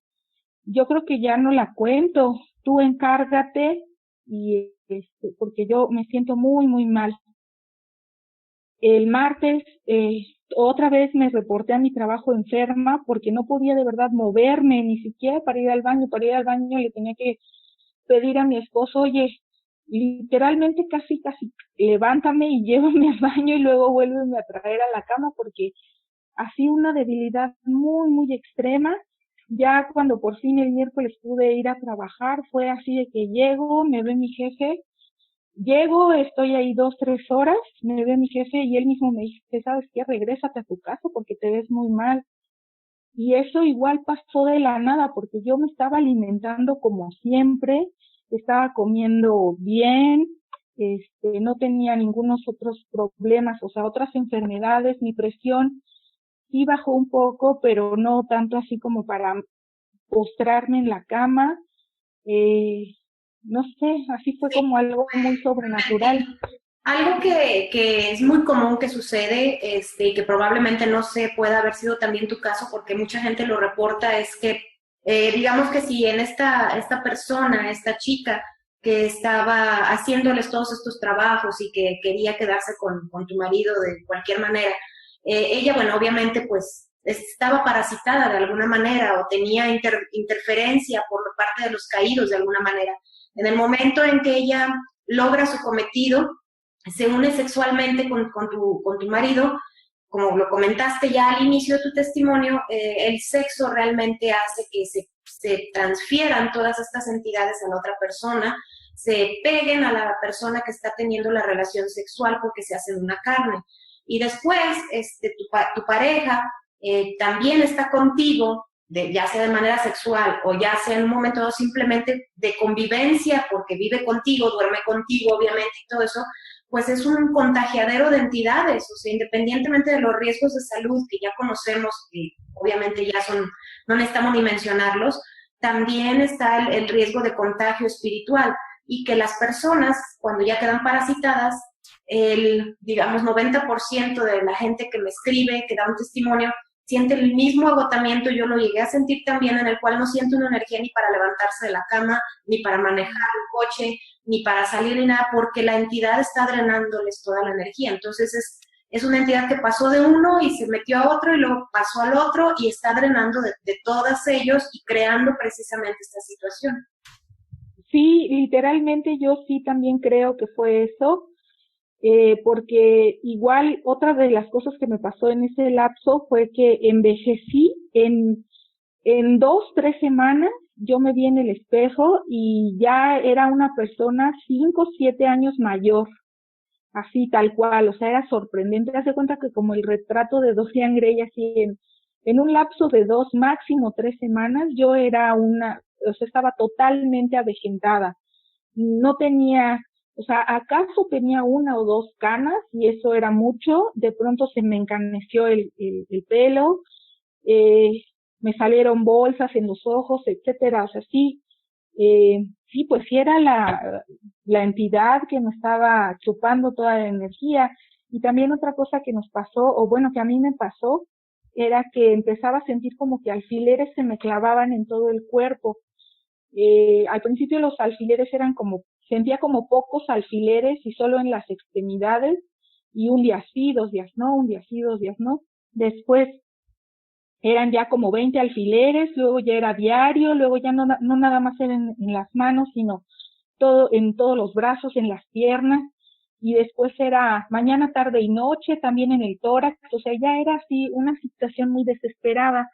yo creo que ya no la cuento, tú encárgate y porque yo me siento muy, muy mal. El martes otra vez me reporté a mi trabajo enferma porque no podía de verdad moverme, ni siquiera para ir al baño. Para ir al baño le tenía que pedir a mi esposo, oye, literalmente casi, casi, levántame y llévame al baño y luego vuélveme a traer a la cama porque así una debilidad muy, muy extrema. Ya cuando por fin el miércoles pude ir a trabajar, fue así de que llego, me ve mi jefe, llego, estoy ahí 2, 3 horas, me ve mi jefe y él mismo me dice, ¿sabes qué? Regrésate a tu casa porque te ves muy mal. Y eso igual pasó de la nada porque yo me estaba alimentando como siempre, estaba comiendo bien, no tenía ningunos otros problemas, o sea, otras enfermedades, mi presión sí bajó un poco, pero no tanto así como para postrarme en la cama. Eh, no sé, así fue Sí, como algo muy sobrenatural. algo que es muy común que sucede, y que probablemente no se pueda haber sido también tu caso, porque mucha gente lo reporta, es que, digamos que si en esta persona, esta chica que estaba haciéndoles todos estos trabajos y que quería quedarse con tu marido de cualquier manera, ella, bueno, obviamente pues estaba parasitada de alguna manera o tenía interferencia por parte de los caídos de alguna manera. En el momento en que ella logra su cometido, se une sexualmente con tu marido, como lo comentaste ya al inicio de tu testimonio, el sexo realmente hace que se transfieran todas estas entidades a la otra persona, se peguen a la persona que está teniendo la relación sexual porque se hacen una carne. Y después, tu pareja también está contigo, ya sea de manera sexual o ya sea en un momento dado simplemente de convivencia, porque vive contigo, duerme contigo, obviamente, y todo eso, pues es un contagiadero de entidades, o sea, independientemente de los riesgos de salud que ya conocemos, que obviamente ya son, no necesitamos ni mencionarlos, también está el riesgo de contagio espiritual y que las personas, cuando ya quedan parasitadas, el, digamos, 90% de la gente que me escribe, que da un testimonio, siente el mismo agotamiento, yo lo llegué a sentir también, en el cual no siente una energía ni para levantarse de la cama, ni para manejar un coche, ni para salir ni nada, porque la entidad está drenándoles toda la energía. Entonces es una entidad que pasó de uno y se metió a otro y luego pasó al otro y está drenando de todos ellos y creando precisamente esta situación. Sí, literalmente yo sí también creo que fue eso, porque igual otra de las cosas que me pasó en ese lapso fue que envejecí en 2, 3 semanas. Yo me vi en el espejo y ya era una persona 5, 7 años mayor, así tal cual, o sea, era sorprendente. Haz de cuenta que como el retrato de Dorian Gray, así en un lapso de 2, máximo 3 semanas, yo era o sea, estaba totalmente avejentada. No tenía, o sea, acaso tenía 1 o 2 canas y eso era mucho. De pronto se me encaneció el pelo, eh, me salieron bolsas en los ojos, etcétera. O sea, sí, sí, pues sí era la entidad que me estaba chupando toda la energía. Y también otra cosa que nos pasó, o bueno, que a mí me pasó, era que empezaba a sentir como que alfileres se me clavaban en todo el cuerpo. Al principio los alfileres eran como, sentía como pocos alfileres y solo en las extremidades, y un día sí, 2 días no, un día sí, 2 días no. Después eran ya como 20 alfileres, luego ya era diario, luego ya no nada más eran en las manos, sino en todos los brazos, en las piernas, y después era mañana, tarde y noche, también en el tórax. O sea, ya era así una situación muy desesperada.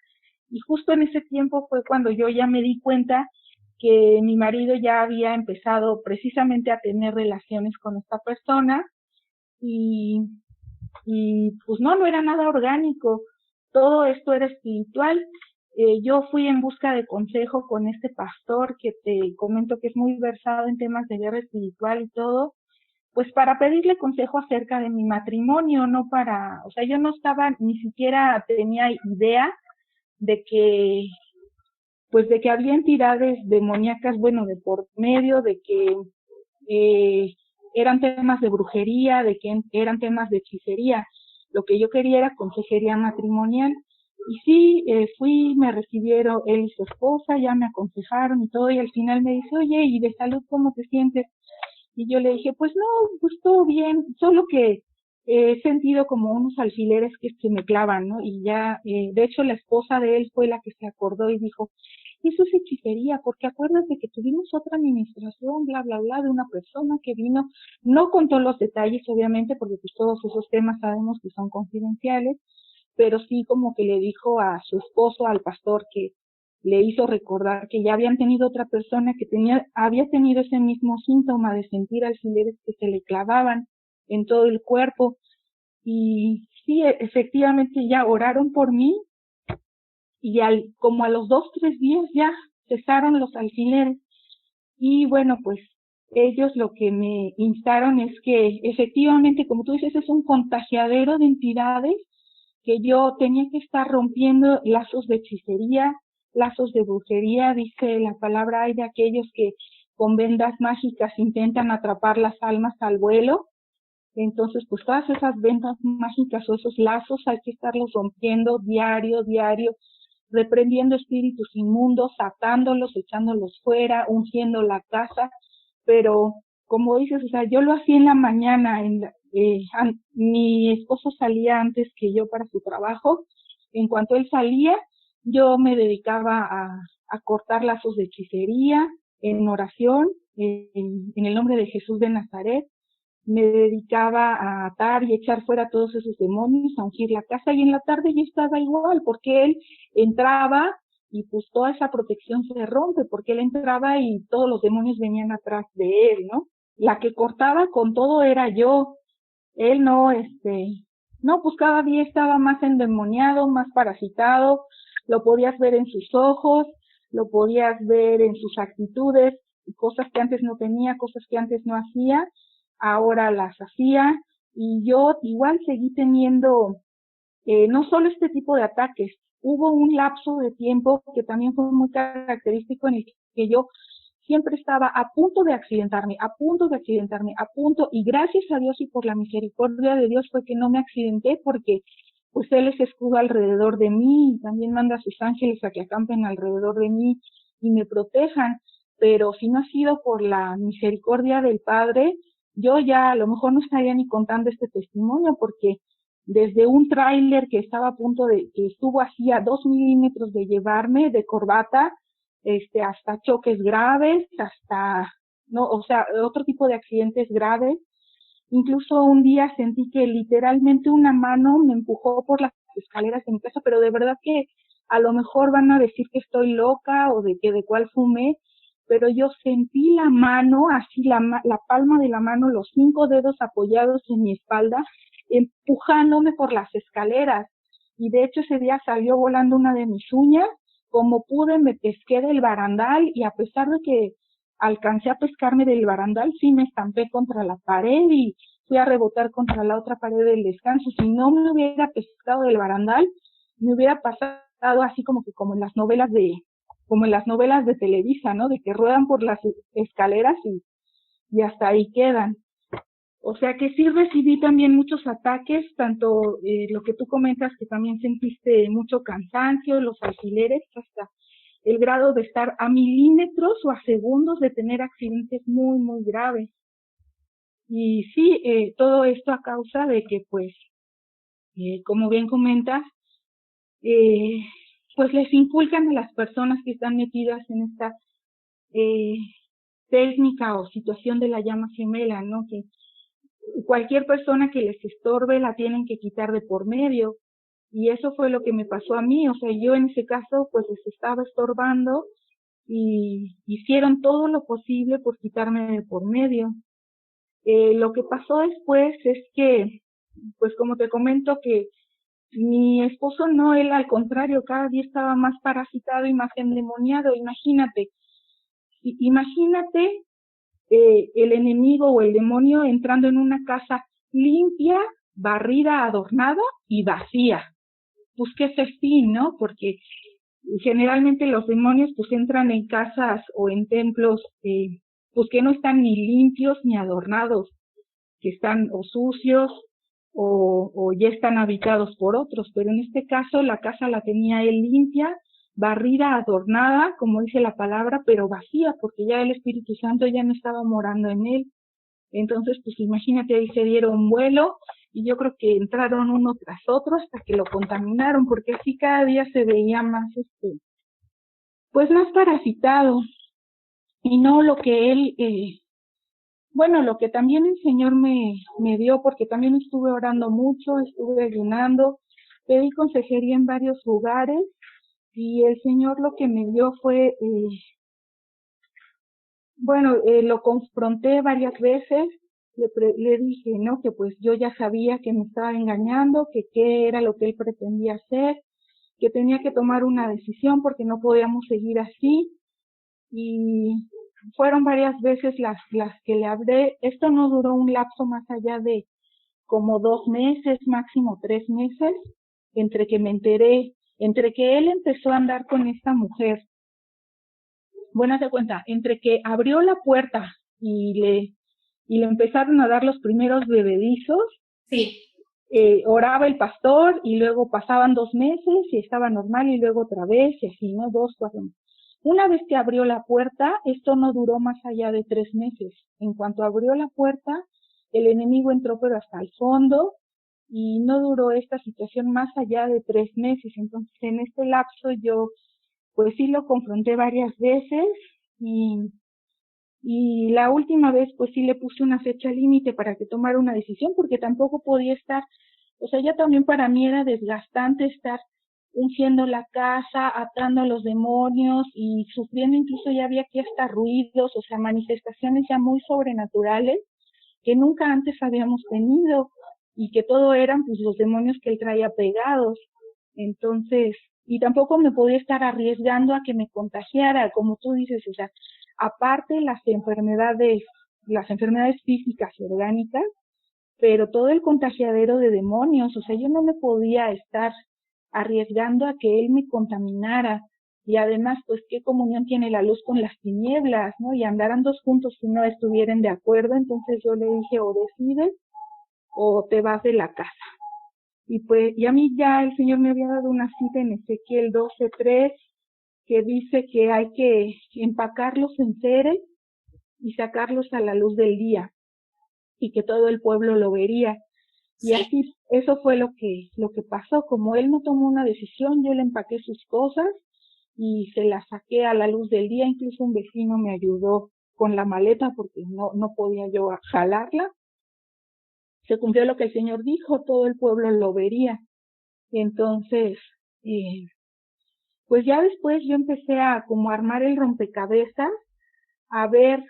Y justo en ese tiempo fue cuando yo ya me di cuenta que mi marido ya había empezado precisamente a tener relaciones con esta persona, y, y pues no era nada orgánico, todo esto era espiritual. Yo fui en busca de consejo con este pastor que te comento que es muy versado en temas de guerra espiritual y todo, pues para pedirle consejo acerca de mi matrimonio, no para, o sea, yo no estaba, ni siquiera tenía idea de que, pues de que había entidades demoníacas, bueno, de por medio, de que eh, eran temas de brujería, de que eran temas de hechicería. Lo que yo quería era consejería matrimonial. Y sí, fui, me recibieron él y su esposa, ya me aconsejaron y todo, y al final me dice, oye, ¿y de salud cómo te sientes? Y yo le dije, pues no, pues todo bien, solo que he sentido como unos alfileres que se me clavan, ¿no? Y ya, de hecho, la esposa de él fue la que se acordó y dijo, eso es hechicería, porque acuérdate que tuvimos otra administración, bla, bla, bla, de una persona que vino, no contó los detalles, obviamente, porque pues todos esos temas sabemos que son confidenciales, pero sí como que le dijo a su esposo, al pastor, que le hizo recordar que ya habían tenido otra persona que había tenido ese mismo síntoma de sentir alfileres que se le clavaban en todo el cuerpo. Y sí, efectivamente ya oraron por mí y como a los 2, 3 días ya cesaron los alfileres. Y bueno, pues ellos lo que me instaron es que efectivamente, como tú dices, es un contagiadero de entidades, que yo tenía que estar rompiendo lazos de hechicería, lazos de brujería. Dice la palabra, hay de aquellos que con vendas mágicas intentan atrapar las almas al vuelo. Entonces, pues todas esas vendas mágicas o esos lazos hay que estarlos rompiendo diario, diario, reprendiendo espíritus inmundos, atándolos, echándolos fuera, ungiendo la casa. Pero como dices, o sea, yo lo hacía en la mañana, mi esposo salía antes que yo para su trabajo. En cuanto él salía, yo me dedicaba a cortar lazos de hechicería en oración, en el nombre de Jesús de Nazaret. Me dedicaba a atar y echar fuera todos esos demonios, a ungir la casa, y en la tarde yo estaba igual, porque él entraba y pues toda esa protección se rompe, porque él entraba y todos los demonios venían atrás de él, ¿no? La que cortaba con todo era yo. Él no, no, pues cada día estaba más endemoniado, más parasitado, lo podías ver en sus ojos, lo podías ver en sus actitudes, cosas que antes no tenía, cosas que antes no hacía, ahora las hacía. Y yo igual seguí teniendo, no solo este tipo de ataques, hubo un lapso de tiempo que también fue muy característico, en el que yo siempre estaba a punto de accidentarme, a punto de accidentarme, a punto, y gracias a Dios y por la misericordia de Dios fue que no me accidenté, porque pues Él es escudo alrededor de mí, y también manda a sus ángeles a que acampen alrededor de mí y me protejan. Pero si no ha sido por la misericordia del Padre, yo ya a lo mejor no estaría ni contando este testimonio, porque desde un tráiler que estaba a punto que estuvo así a 2 milímetros de llevarme de corbata, hasta choques graves, hasta, no, o sea, otro tipo de accidentes graves. Incluso un día sentí que literalmente una mano me empujó por las escaleras de mi casa, pero de verdad que a lo mejor van a decir que estoy loca o de que de cuál fumé, pero yo sentí la mano, así la palma de la mano, los 5 dedos apoyados en mi espalda, empujándome por las escaleras. Y de hecho ese día salió volando una de mis uñas. Como pude, me pesqué del barandal, y a pesar de que alcancé a pescarme del barandal, sí me estampé contra la pared y fui a rebotar contra la otra pared del descanso. Si no me hubiera pescado del barandal, me hubiera pasado así como en las novelas de Televisa, ¿no? De que ruedan por las escaleras y hasta ahí quedan. O sea que sí recibí también muchos ataques, tanto lo que tú comentas, que también sentiste mucho cansancio, los alfileres, hasta el grado de estar a milímetros o a segundos de tener accidentes muy, muy graves. Y sí, todo esto a causa de que, pues, como bien comentas, eh, pues les inculcan a las personas que están metidas en esta eh, técnica o situación de la llama gemela, ¿no? Que cualquier persona que les estorbe la tienen que quitar de por medio. Y eso fue lo que me pasó a mí. O sea, yo en ese caso pues les estaba estorbando y hicieron todo lo posible por quitarme de por medio. Lo que pasó después es que, pues como te comento, que mi esposo no, él al contrario, cada día estaba más parasitado y más endemoniado. Imagínate el enemigo o el demonio entrando en una casa limpia, barrida, adornada y vacía. Pues qué festín, ¿no? Porque generalmente los demonios pues entran en casas o en templos pues que no están ni limpios ni adornados. que están o sucios o ya están habitados por otros, pero en este caso la casa la tenía él limpia, barrida, adornada, como dice la palabra, pero vacía, porque ya el Espíritu Santo ya no estaba morando en él. Entonces, pues imagínate, ahí se dieron vuelo y yo creo que entraron uno tras otro hasta que lo contaminaron, porque así cada día se veía más, pues más parasitado y no lo que él, bueno, lo que también el Señor me dio, porque también estuve orando mucho, estuve ayunando, pedí consejería en varios lugares y el Señor lo que me dio fue, lo confronté varias veces, le dije, ¿no? Que pues yo ya sabía que me estaba engañando, que qué era lo que él pretendía hacer, que tenía que tomar una decisión porque no podíamos seguir así. Y fueron varias veces las que le hablé. Esto no duró un lapso más allá de como 2 meses, máximo 3 meses, entre que me enteré, entre que él empezó a andar con esta mujer. Bueno, haz de cuenta, entre que abrió la puerta y le empezaron a dar los primeros bebedizos, Sí. Oraba el pastor y luego pasaban 2 meses y estaba normal y luego otra vez y así, ¿no? 2, 4 meses. Una vez que abrió la puerta, esto no duró más allá de 3 meses. En cuanto abrió la puerta, el enemigo entró pero hasta el fondo y no duró esta situación más allá de 3 meses. Entonces, en este lapso yo, pues sí lo confronté varias veces y y la última vez, pues sí le puse una fecha límite para que tomara una decisión, porque tampoco podía estar, o sea, ya también para mí era desgastante estar ungiendo la casa, atando a los demonios y sufriendo, incluso ya había aquí hasta ruidos, o sea, manifestaciones ya muy sobrenaturales que nunca antes habíamos tenido y que todo eran pues los demonios que él traía pegados. Entonces, y tampoco me podía estar arriesgando a que me contagiara, como tú dices, o sea, aparte las enfermedades físicas y orgánicas, pero todo el contagiadero de demonios, o sea, yo no me podía estar arriesgando a que él me contaminara. Y además, pues, ¿qué comunión tiene la luz con las tinieblas, no? Y andarán dos juntos si no estuvieran de acuerdo. Entonces yo le dije, o decides o te vas de la casa. Y pues, y a mí ya el Señor me había dado una cita en Ezequiel 12:3, que dice que hay que empacar los enseres y sacarlos a la luz del día, y que todo el pueblo lo vería. Y así, eso fue lo que pasó. Como él no tomó una decisión, yo le empaqué sus cosas y se las saqué a la luz del día. Incluso un vecino me ayudó con la maleta porque no podía yo jalarla. Se cumplió lo que el Señor dijo, todo el pueblo lo vería. Entonces, pues ya después yo empecé a como armar el rompecabezas, a ver,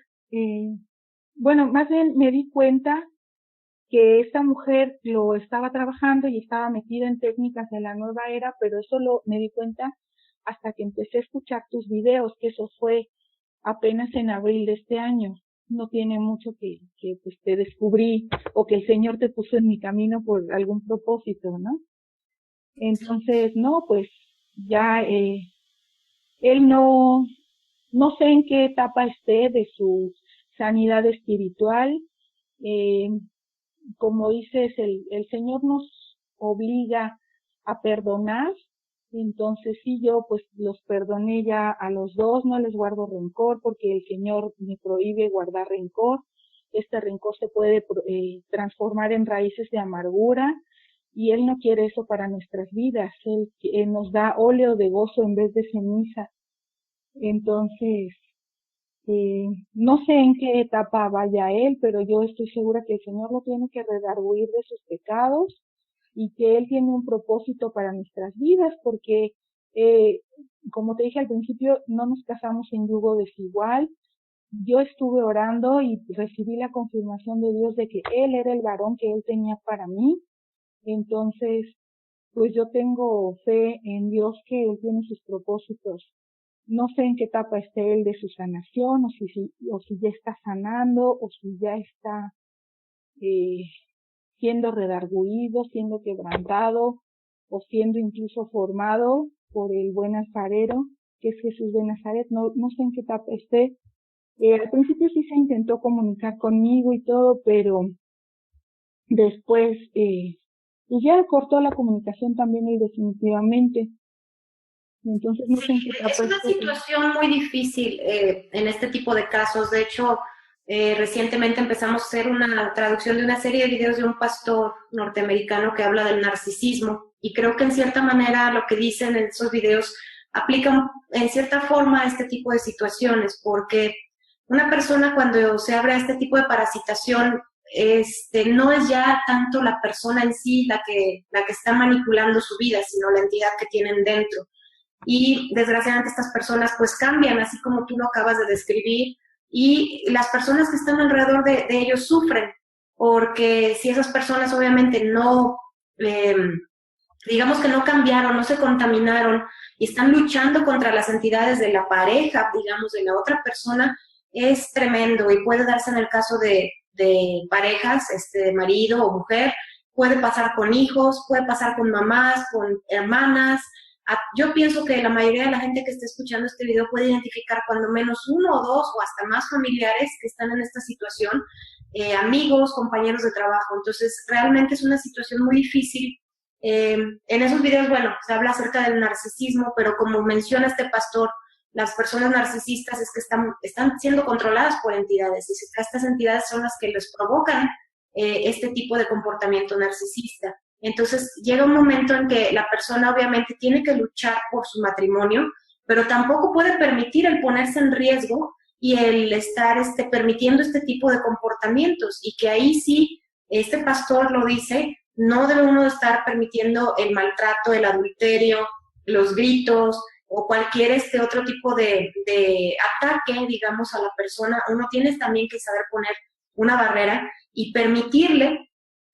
más bien me di cuenta que esta mujer lo estaba trabajando y estaba metida en técnicas de la nueva era, pero eso me di cuenta hasta que empecé a escuchar tus videos, que eso fue apenas en abril de este año. No tiene mucho que pues te descubrí o que el Señor te puso en mi camino por algún propósito, ¿no? Entonces, no, pues ya él no sé en qué etapa esté de su sanidad espiritual. Eh, Como dices, el Señor nos obliga a perdonar. Entonces sí, yo pues los perdoné ya a los dos, no les guardo rencor porque el Señor me prohíbe guardar rencor. Este rencor se puede transformar en raíces de amargura y Él no quiere eso para nuestras vidas. Él nos da óleo de gozo en vez de ceniza. Entonces, no sé en qué etapa vaya él, pero yo estoy segura que el Señor lo tiene que redarguir de sus pecados y que Él tiene un propósito para nuestras vidas, porque, eh, como te dije al principio, no nos casamos en yugo desigual. Yo estuve orando y recibí la confirmación de Dios de que Él era el varón que Él tenía para mí. Entonces, pues yo tengo fe en Dios que Él tiene sus propósitos. No sé en qué etapa esté él de su sanación, o si ya está sanando, o si ya está eh, siendo redarguido, siendo quebrantado, o siendo incluso formado por el buen alfarero, que es Jesús de Nazaret. No sé en qué etapa esté. Al principio sí se intentó comunicar conmigo y todo, pero Después, pues ya cortó la comunicación también él definitivamente. Entonces no sé en qué Es etapa una esté. situación muy difícil en este tipo de casos. De hecho, recientemente empezamos a hacer una traducción de una serie de videos de un pastor norteamericano que habla del narcisismo y creo que en cierta manera lo que dicen en esos videos aplican en cierta forma a este tipo de situaciones, porque una persona cuando se abre a este tipo de parasitación, no es ya tanto la persona en sí la que está manipulando su vida, sino la entidad que tienen dentro. Y desgraciadamente estas personas pues cambian, así como tú lo acabas de describir, y las personas que están alrededor de ellos sufren, porque si esas personas obviamente no, eh, digamos que no cambiaron, no se contaminaron y están luchando contra las entidades de la pareja, digamos, de la otra persona, es tremendo y puede darse en el caso de parejas, marido o mujer, puede pasar con hijos, puede pasar con mamás, con hermanas. Yo pienso que la mayoría de la gente que está escuchando este video puede identificar cuando menos uno o dos o hasta más familiares que están en esta situación, amigos, compañeros de trabajo. Entonces, realmente es una situación muy difícil. En esos videos, bueno, se habla acerca del narcisismo, pero como menciona este pastor, las personas narcisistas es que están siendo controladas por entidades y estas entidades son las que les provocan este tipo de comportamiento narcisista. Entonces llega un momento en que la persona obviamente tiene que luchar por su matrimonio, pero tampoco puede permitir el ponerse en riesgo y el estar permitiendo este tipo de comportamientos y que ahí sí, este pastor lo dice, no debe uno estar permitiendo el maltrato, el adulterio, los gritos o cualquier otro tipo de ataque, digamos, a la persona. Uno tiene también que saber poner una barrera y permitirle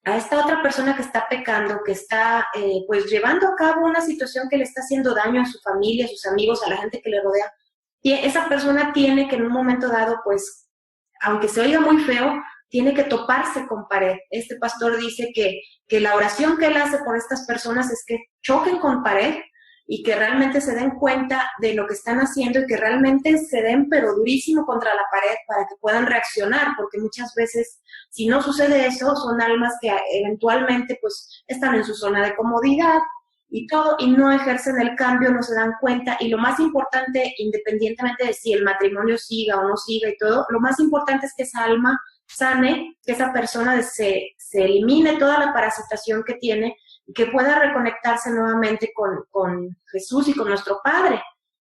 a esta otra persona que está pecando, que está pues llevando a cabo una situación que le está haciendo daño a su familia, a sus amigos, a la gente que le rodea, esa persona tiene que en un momento dado, pues, aunque se oiga muy feo, tiene que toparse con pared. Este pastor dice que la oración que él hace por estas personas es que choquen con pared y que realmente se den cuenta de lo que están haciendo y que realmente se den pero durísimo contra la pared para que puedan reaccionar, porque muchas veces si no sucede eso, son almas que eventualmente pues están en su zona de comodidad y todo, y no ejercen el cambio, no se dan cuenta, y lo más importante, independientemente de si el matrimonio siga o no siga y todo, lo más importante es que esa alma sane, que esa persona se elimine toda la parasitación que tiene y que pueda reconectarse nuevamente con Jesús y con nuestro Padre.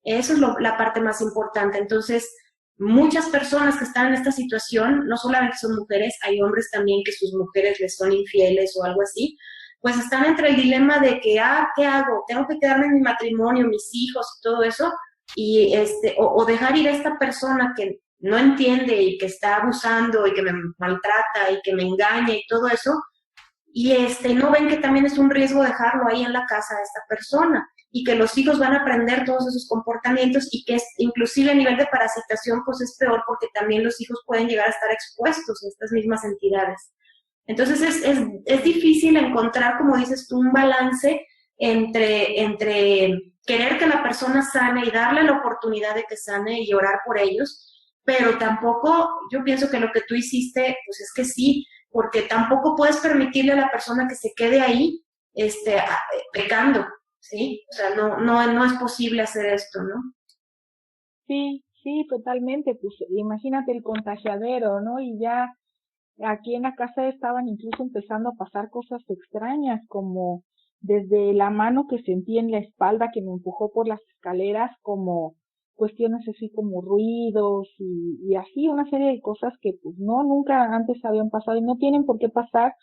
Eso es la parte más importante. Entonces, muchas personas que están en esta situación, no solamente son mujeres, hay hombres también que sus mujeres les son infieles o algo así, pues están entre el dilema de que, ¿qué hago? ¿Tengo que quedarme en mi matrimonio, mis hijos y todo eso? Y o dejar ir a esta persona que no entiende y que está abusando y que me maltrata y que me engaña y todo eso, y no ven que también es un riesgo dejarlo ahí en la casa de esta persona y que los hijos van a aprender todos esos comportamientos y que inclusive a nivel de parasitación pues es peor porque también los hijos pueden llegar a estar expuestos a estas mismas entidades. Entonces es difícil encontrar, como dices tú, un balance entre querer que la persona sane y darle la oportunidad de que sane y orar por ellos, pero tampoco, yo pienso que lo que tú hiciste, pues es que sí, porque tampoco puedes permitirle a la persona que se quede ahí pecando, ¿sí? O sea, no es posible hacer esto, ¿no? Sí, sí, totalmente. Pues imagínate el contagiadero, ¿no? Y ya aquí en la casa estaban incluso empezando a pasar cosas extrañas, como desde la mano que sentí en la espalda que me empujó por las escaleras, como cuestiones así como ruidos y así una serie de cosas que pues no, nunca antes habían pasado y no tienen por qué pasar,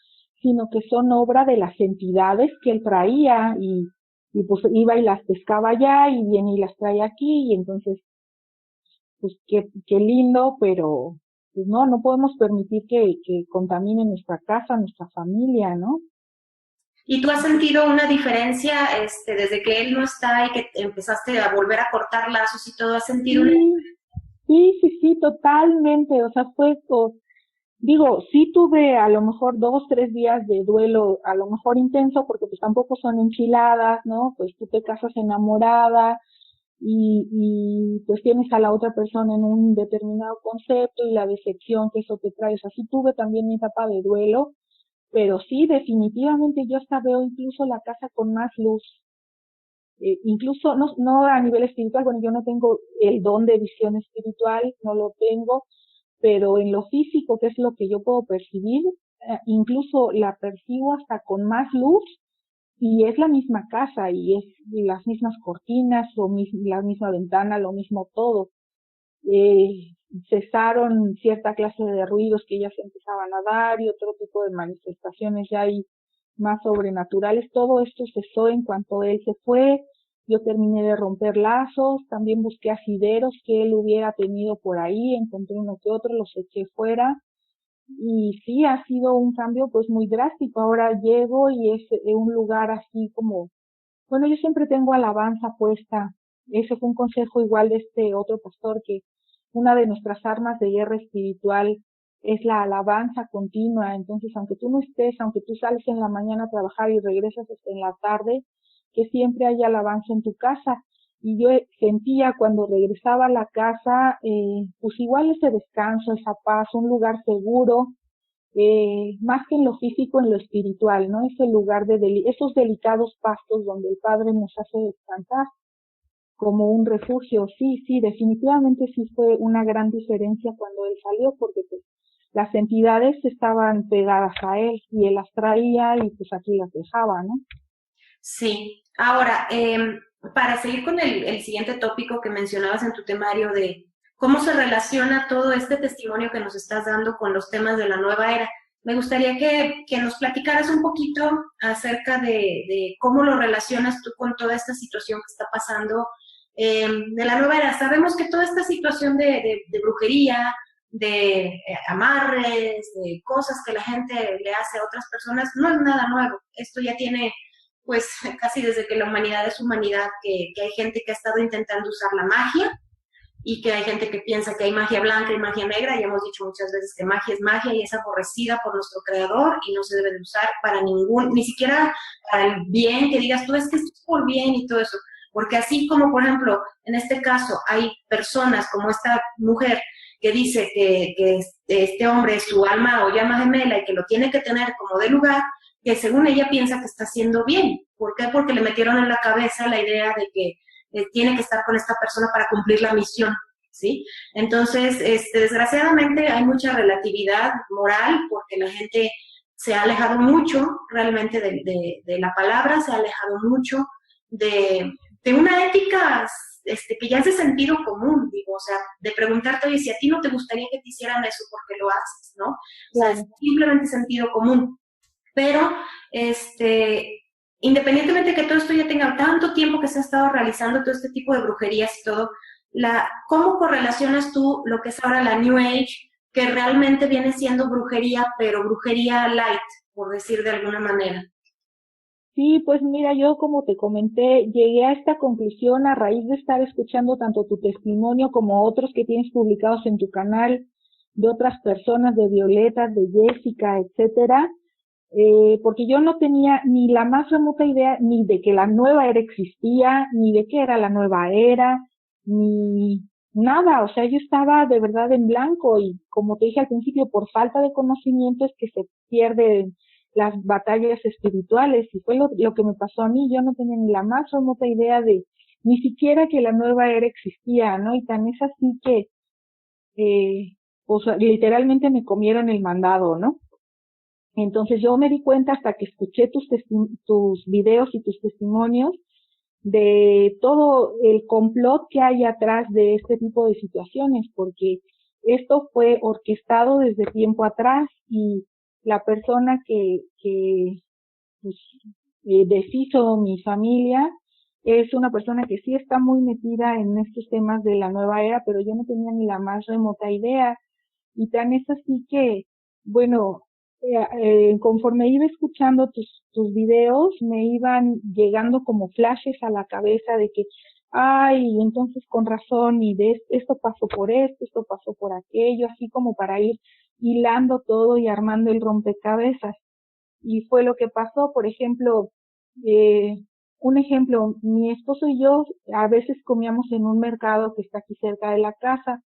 sino que son obra de las entidades que él traía y pues iba y las pescaba allá y viene y las trae aquí y entonces pues qué lindo, pero pues no, no podemos permitir que contamine nuestra casa, nuestra familia, ¿no? ¿Y tú has sentido una diferencia desde que él no está y que empezaste a volver a cortar lazos y todo? ¿Has sentido una... Sí, sí, totalmente, o sea, digo, sí tuve a lo mejor 2, 3 días de duelo, a lo mejor intenso, porque pues tampoco son enchiladas, ¿no? Pues tú te casas enamorada y pues tienes a la otra persona en un determinado concepto y la decepción que eso te trae, o sea, sí tuve también mi etapa de duelo, pero sí, definitivamente yo hasta veo incluso la casa con más luz. Incluso no a nivel espiritual, bueno, yo no tengo el don de visión espiritual, no lo tengo, pero en lo físico, que es lo que yo puedo percibir, incluso la percibo hasta con más luz y es la misma casa y es las mismas cortinas, la misma ventana, lo mismo todo. Eh, Cesaron cierta clase de ruidos que ya se empezaban a dar y otro tipo de manifestaciones ya hay más sobrenaturales. Todo esto cesó en cuanto él se fue. Yo terminé de romper lazos, también busqué asideros que él hubiera tenido por ahí, encontré uno que otro, los eché fuera y sí ha sido un cambio pues muy drástico. Ahora llego y es un lugar así como, bueno, yo siempre tengo alabanza puesta. Ese fue un consejo igual de este otro pastor, que una de nuestras armas de guerra espiritual es la alabanza continua. Entonces, aunque tú no estés, aunque tú sales en la mañana a trabajar y regresas hasta en la tarde, que siempre haya alabanza en tu casa. Y yo sentía cuando regresaba a la casa, pues igual ese descanso, esa paz, un lugar seguro, más que en lo físico, en lo espiritual, ¿no? Ese lugar esos delicados pastos donde el Padre nos hace descansar como un refugio. Sí, sí, definitivamente sí fue una gran diferencia cuando él salió, porque pues, las entidades estaban pegadas a él y él las traía y pues aquí las dejaba, ¿no? Sí. Ahora, para seguir con el siguiente tópico que mencionabas en tu temario de cómo se relaciona todo este testimonio que nos estás dando con los temas de la nueva era, me gustaría que nos platicaras un poquito acerca de cómo lo relacionas tú con toda esta situación que está pasando de la nueva era. Sabemos que toda esta situación de brujería, de amarres, de cosas que la gente le hace a otras personas, no es nada nuevo. Esto ya tiene pues casi desde que la humanidad es humanidad, que hay gente que ha estado intentando usar la magia y que hay gente que piensa que hay magia blanca y magia negra, y hemos dicho muchas veces que magia es magia y es aborrecida por nuestro creador y no se debe de usar para ni siquiera para el bien, que digas tú es que esto es por bien y todo eso, porque así como por ejemplo en este caso hay personas como esta mujer que dice que este hombre es su alma o llama gemela y que lo tiene que tener como de lugar, que según ella piensa que está haciendo bien. ¿Por qué? Porque le metieron en la cabeza la idea de que tiene que estar con esta persona para cumplir la misión, ¿sí? Entonces, desgraciadamente hay mucha relatividad moral porque la gente se ha alejado mucho realmente de la palabra, se ha alejado mucho de una ética que ya es de sentido común, digo, o sea, de preguntarte, oye, si a ti no te gustaría que te hicieran eso, ¿por qué lo haces, no? O sea, es Claro. simplemente sentido común. Pero, independientemente de que todo esto ya tenga tanto tiempo que se ha estado realizando todo este tipo de brujerías y todo, ¿cómo correlacionas tú lo que es ahora la New Age, que realmente viene siendo brujería, pero brujería light, por decir de alguna manera? Sí, pues mira, yo como te comenté, llegué a esta conclusión a raíz de estar escuchando tanto tu testimonio como otros que tienes publicados en tu canal, de otras personas, de Violeta, de Jessica, etcétera, porque yo no tenía ni la más remota idea ni de que la nueva era existía, ni de qué era la nueva era, ni nada, o sea, yo estaba de verdad en blanco y como te dije al principio, por falta de conocimiento es que se pierde las batallas espirituales y fue lo que me pasó a mí. Yo no tenía ni la más remota idea de ni siquiera que la nueva era existía, ¿no? Y tan es así que pues literalmente me comieron el mandado, ¿no? Entonces yo me di cuenta hasta que escuché tus videos y tus testimonios de todo el complot que hay atrás de este tipo de situaciones, porque esto fue orquestado desde tiempo atrás y la persona que pues, deshizo mi familia es una persona que sí está muy metida en estos temas de la nueva era, pero yo no tenía ni la más remota idea. Y tan es así que, bueno, conforme iba escuchando tus videos, me iban llegando como flashes a la cabeza de que, ay, entonces con razón, y de esto pasó por esto pasó por aquello, así como para ir hilando todo y armando el rompecabezas. Y fue lo que pasó, por ejemplo, eh, un ejemplo, mi esposo y yo a veces comíamos en un mercado que está aquí cerca de la casa,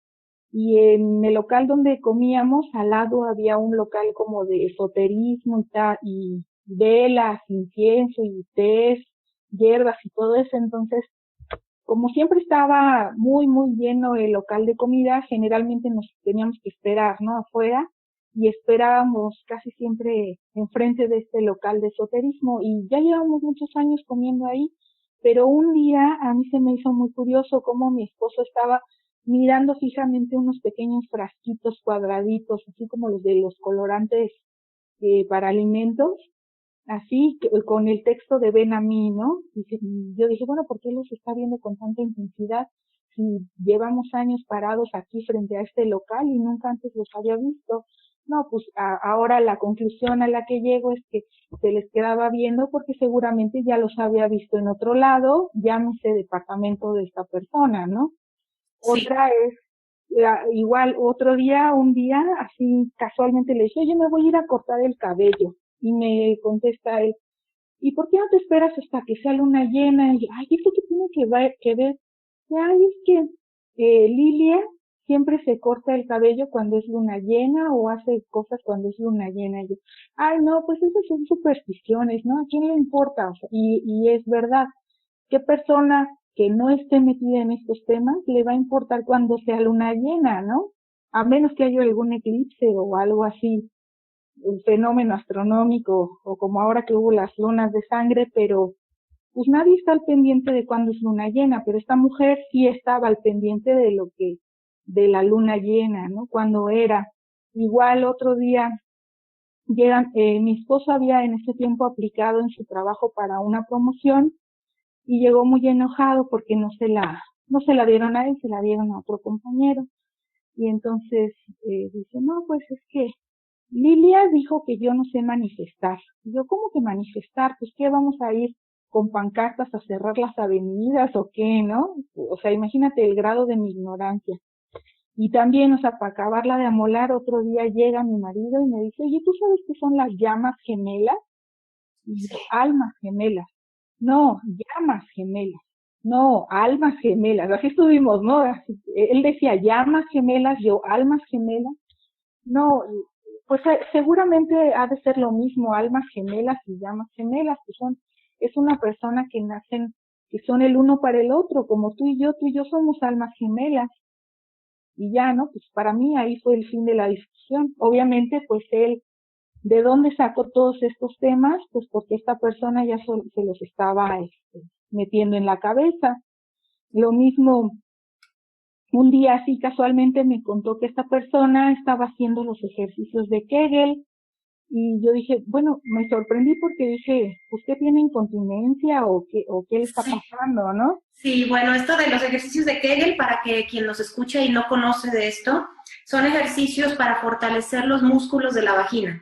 y en el local donde comíamos, al lado había un local como de esoterismo y velas, incienso y tés, hierbas y todo eso. Entonces, como siempre estaba muy, muy lleno el local de comida, generalmente nos teníamos que esperar, ¿no? Afuera, y esperábamos casi siempre enfrente de este local de esoterismo, y ya llevamos muchos años comiendo ahí, pero un día a mí se me hizo muy curioso cómo mi esposo estaba mirando fijamente unos pequeños frasquitos cuadraditos, así como los de los colorantes para alimentos, así con el texto de ven a mí, ¿no? Yo dije, bueno, ¿por qué los está viendo con tanta intensidad si llevamos años parados aquí frente a este local y nunca antes los había visto? No, pues ahora la conclusión a la que llego es que se les quedaba viendo porque seguramente ya los había visto en otro lado, llámese departamento de esta persona, ¿no? Sí. Otra es, igual otro día, un día, así casualmente le dije, oye, me voy a ir a cortar el cabello. Y me contesta él, ¿y por qué no te esperas hasta que sea luna llena? Y yo, ay, ¿esto qué tiene que ver? Ay, es que Lilia siempre se corta el cabello cuando es luna llena o hace cosas cuando es luna llena. Y yo, ay, no, pues esas son supersticiones, ¿no? ¿A quién le importa? O sea, y es verdad, ¿qué persona que no esté metida en estos temas le va a importar cuando sea luna llena, ¿no? A menos que haya algún eclipse o algo así, un fenómeno astronómico, o como ahora que hubo las lunas de sangre, pero pues nadie está al pendiente de cuándo es luna llena, pero esta mujer sí estaba al pendiente de la luna llena, ¿no? Cuando era. Igual otro día mi esposo había en ese tiempo aplicado en su trabajo para una promoción y llegó muy enojado porque no se la dieron a él, se la dieron a otro compañero. Y entonces dice, no, pues es que Lilia dijo que yo no sé manifestar. Y yo, ¿cómo que manifestar? Pues, ¿qué vamos a ir con pancartas a cerrar las avenidas o qué, no? O sea, imagínate el grado de mi ignorancia. Y también, o sea, para acabarla de amolar, otro día llega mi marido y me dice, oye, ¿tú sabes qué son las llamas gemelas? Y yo, almas gemelas. No, llamas gemelas. No, almas gemelas. Así estuvimos, ¿no? Él decía llamas gemelas, yo almas gemelas. No, pues seguramente ha de ser lo mismo, almas gemelas y llamas gemelas, es una persona que nacen, que son el uno para el otro, como tú y yo somos almas gemelas. Y ya, ¿no? Pues para mí ahí fue el fin de la discusión. Obviamente, pues él, ¿de dónde sacó todos estos temas? Pues porque esta persona ya se los estaba metiendo en la cabeza. Lo mismo, un día así casualmente me contó que esta persona estaba haciendo los ejercicios de Kegel y yo dije, bueno, me sorprendí porque dije, ¿usted tiene incontinencia o qué le está Sí. pasando, no? Sí, bueno, esto de los ejercicios de Kegel, para que quien nos escucha y no conoce de esto, son ejercicios para fortalecer los músculos de la vagina.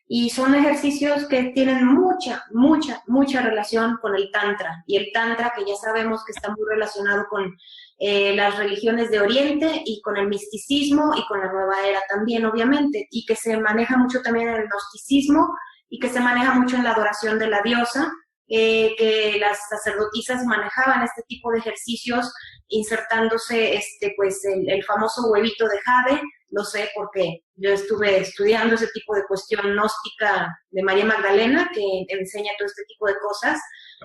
Y son ejercicios que tienen mucha relación con el Tantra. Y el Tantra, que ya sabemos que está muy relacionado con las religiones de Oriente y con el misticismo y con la nueva era también, obviamente, y que se maneja mucho también en el gnosticismo y que se maneja mucho en la adoración de la diosa, que las sacerdotisas manejaban este tipo de ejercicios insertándose pues el famoso huevito de jade. Lo sé porque yo estuve estudiando ese tipo de cuestión gnóstica de María Magdalena, que enseña todo este tipo de cosas,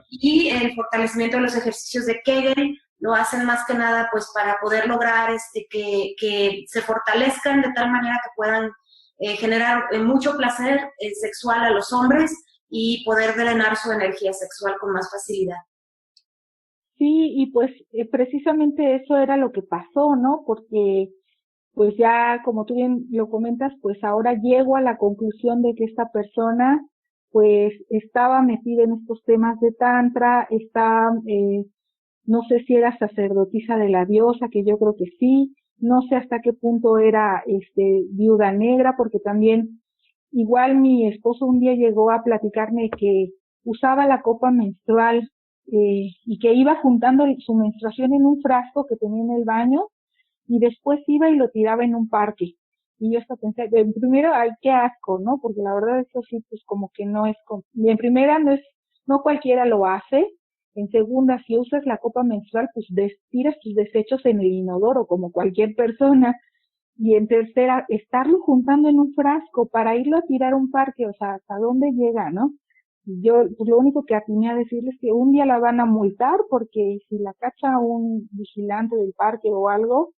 y el fortalecimiento de los ejercicios de Kegel lo hacen más que nada pues para poder lograr que se fortalezcan de tal manera que puedan generar mucho placer sexual a los hombres y poder drenar su energía sexual con más facilidad. Sí, y pues precisamente eso era lo que pasó, ¿no? Porque pues ya, como tú bien lo comentas, pues ahora llego a la conclusión de que esta persona pues estaba metida en estos temas de tantra, no sé si era sacerdotisa de la diosa, que yo creo que sí, no sé hasta qué punto era viuda negra, porque también igual mi esposo un día llegó a platicarme que usaba la copa menstrual y que iba juntando su menstruación en un frasco que tenía en el baño y después iba y lo tiraba en un parque. Y yo hasta pensé, primero, ay, qué asco, ¿no? Porque la verdad eso sí, pues como que no es, en primera no cualquiera lo hace. En segunda, si usas la copa menstrual, pues tiras tus desechos en el inodoro, como cualquier persona. Y en tercera, estarlo juntando en un frasco para irlo a tirar a un parque, o sea, ¿hasta dónde llega, no? Y yo, pues lo único que atiné a decirles que un día la van a multar porque si la cacha un vigilante del parque o algo,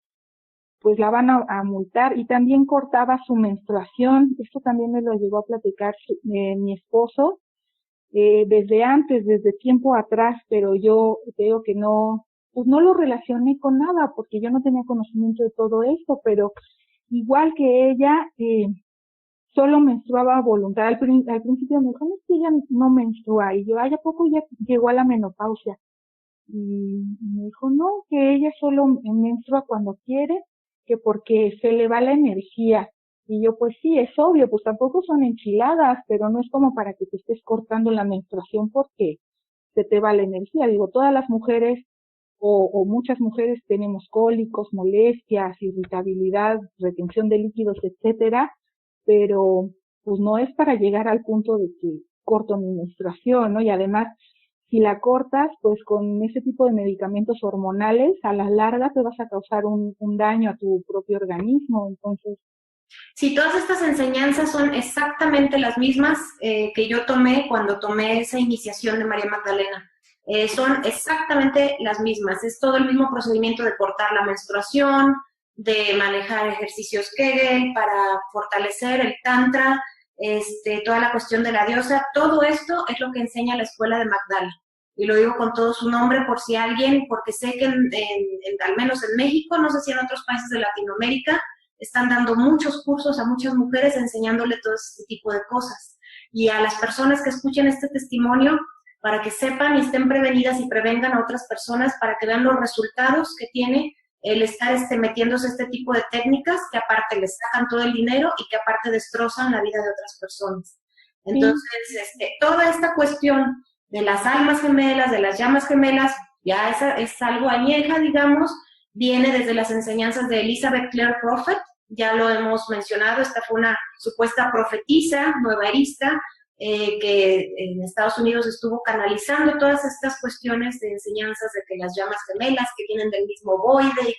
pues la van a multar. Y también cortaba su menstruación, esto también me lo llegó a platicar mi esposo, desde antes, desde tiempo atrás, pero yo creo que no, pues no lo relacioné con nada porque yo no tenía conocimiento de todo esto, pero igual que ella, solo menstruaba a voluntad. Al principio me dijo, no, es que ella no menstrua, y yo, ay, ¿a poco ya llegó a la menopausia? Y me dijo, no, que ella solo menstrua cuando quiere, que porque se le va la energía. Y yo, pues sí, es obvio, pues tampoco son enchiladas, pero no es como para que te estés cortando la menstruación porque se te va la energía. Digo, todas las mujeres o muchas mujeres tenemos cólicos, molestias, irritabilidad, retención de líquidos, etcétera, pero pues no es para llegar al punto de que corto mi menstruación, ¿no? Y además, si la cortas, pues con ese tipo de medicamentos hormonales, a la larga te vas a causar un daño a tu propio organismo. Entonces, Sí, todas estas enseñanzas son exactamente las mismas que yo tomé cuando tomé esa iniciación de María Magdalena. Son exactamente las mismas. Es todo el mismo procedimiento de cortar la menstruación, de manejar ejercicios Kegel para fortalecer el Tantra, toda la cuestión de la diosa. Todo esto es lo que enseña la escuela de Magdala. Y lo digo con todo su nombre por si alguien, porque sé que al menos en México, no sé si en otros países de Latinoamérica, están dando muchos cursos a muchas mujeres enseñándole todo este tipo de cosas. Y a las personas que escuchen este testimonio, para que sepan y estén prevenidas y prevengan a otras personas, para que vean los resultados que tiene el estar metiéndose este tipo de técnicas, que aparte les sacan todo el dinero y que aparte destrozan la vida de otras personas. sí, Entonces, toda esta cuestión de las almas gemelas, de las llamas gemelas, ya es algo añeja, digamos, viene desde las enseñanzas de Elizabeth Clare Prophet, ya lo hemos mencionado, esta fue una supuesta profetisa nuevarista que en Estados Unidos estuvo canalizando todas estas cuestiones de enseñanzas de que las llamas gemelas que vienen del mismo ovoide y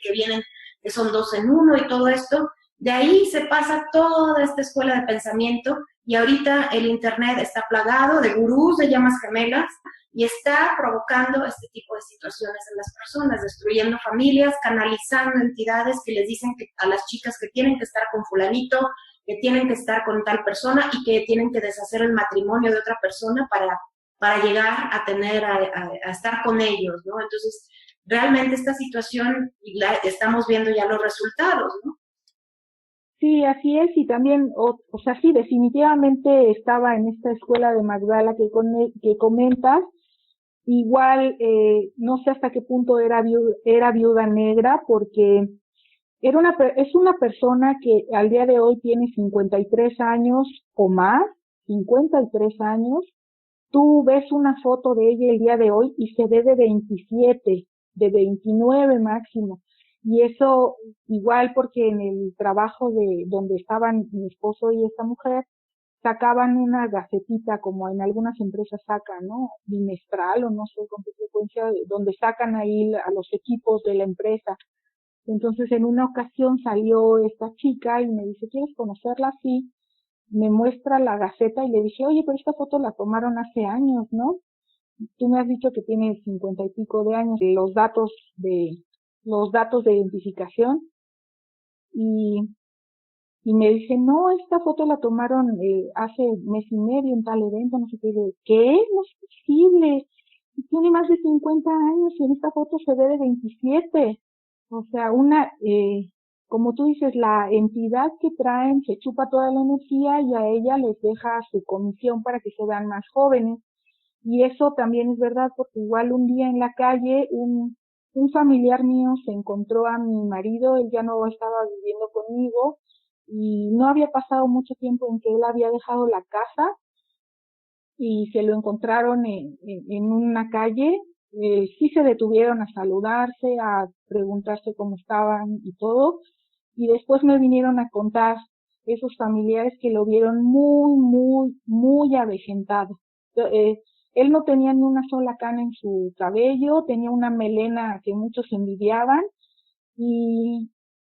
que son dos en uno y todo esto. De ahí se pasa toda esta escuela de pensamiento y ahorita el Internet está plagado de gurús de llamas gemelas y está provocando este tipo de situaciones en las personas, destruyendo familias, canalizando entidades que les dicen que a las chicas que tienen que estar con fulanito, que tienen que estar con tal persona y que tienen que deshacer el matrimonio de otra persona para llegar a a estar con ellos, ¿no? Entonces, realmente esta situación, estamos viendo ya los resultados, ¿no? sí, así es, y también, o sea, sí, definitivamente estaba en esta escuela de Magdala que comentas. Igual, no sé hasta qué punto era viuda negra, porque es una persona que al día de hoy tiene 53 años o más, 53 años. Tú ves una foto de ella el día de hoy y se ve de 27, de 29 máximo. Y eso igual porque en el trabajo de donde estaban mi esposo y esta mujer, sacaban una gacetita como en algunas empresas sacan, ¿no? Bimestral o no sé con qué frecuencia, donde sacan ahí a los equipos de la empresa. Entonces en una ocasión salió esta chica y me dice, ¿quieres conocerla? Sí. Me muestra la gaceta y le dije, oye, pero esta foto la tomaron hace años, ¿no? Tú me has dicho que tiene 50 y pico de años, los datos de identificación, y y me dice, no, esta foto la tomaron hace mes y medio en tal evento, no sé qué. ¿Qué? No es posible. Tiene más de 50 años y en esta foto se ve de 27. O sea, como tú dices, la entidad que traen se chupa toda la energía y a ella les deja su comisión para que se vean más jóvenes. Y eso también es verdad porque igual un día en la calle un familiar mío se encontró a mi marido, él ya no estaba viviendo conmigo y no había pasado mucho tiempo en que él había dejado la casa y se lo encontraron en una calle. Sí se detuvieron a saludarse, a preguntarse cómo estaban y todo. Y después me vinieron a contar esos familiares que lo vieron muy, muy, muy avejentado. Eh, Él no tenía ni una sola cana en su cabello, tenía una melena que muchos envidiaban y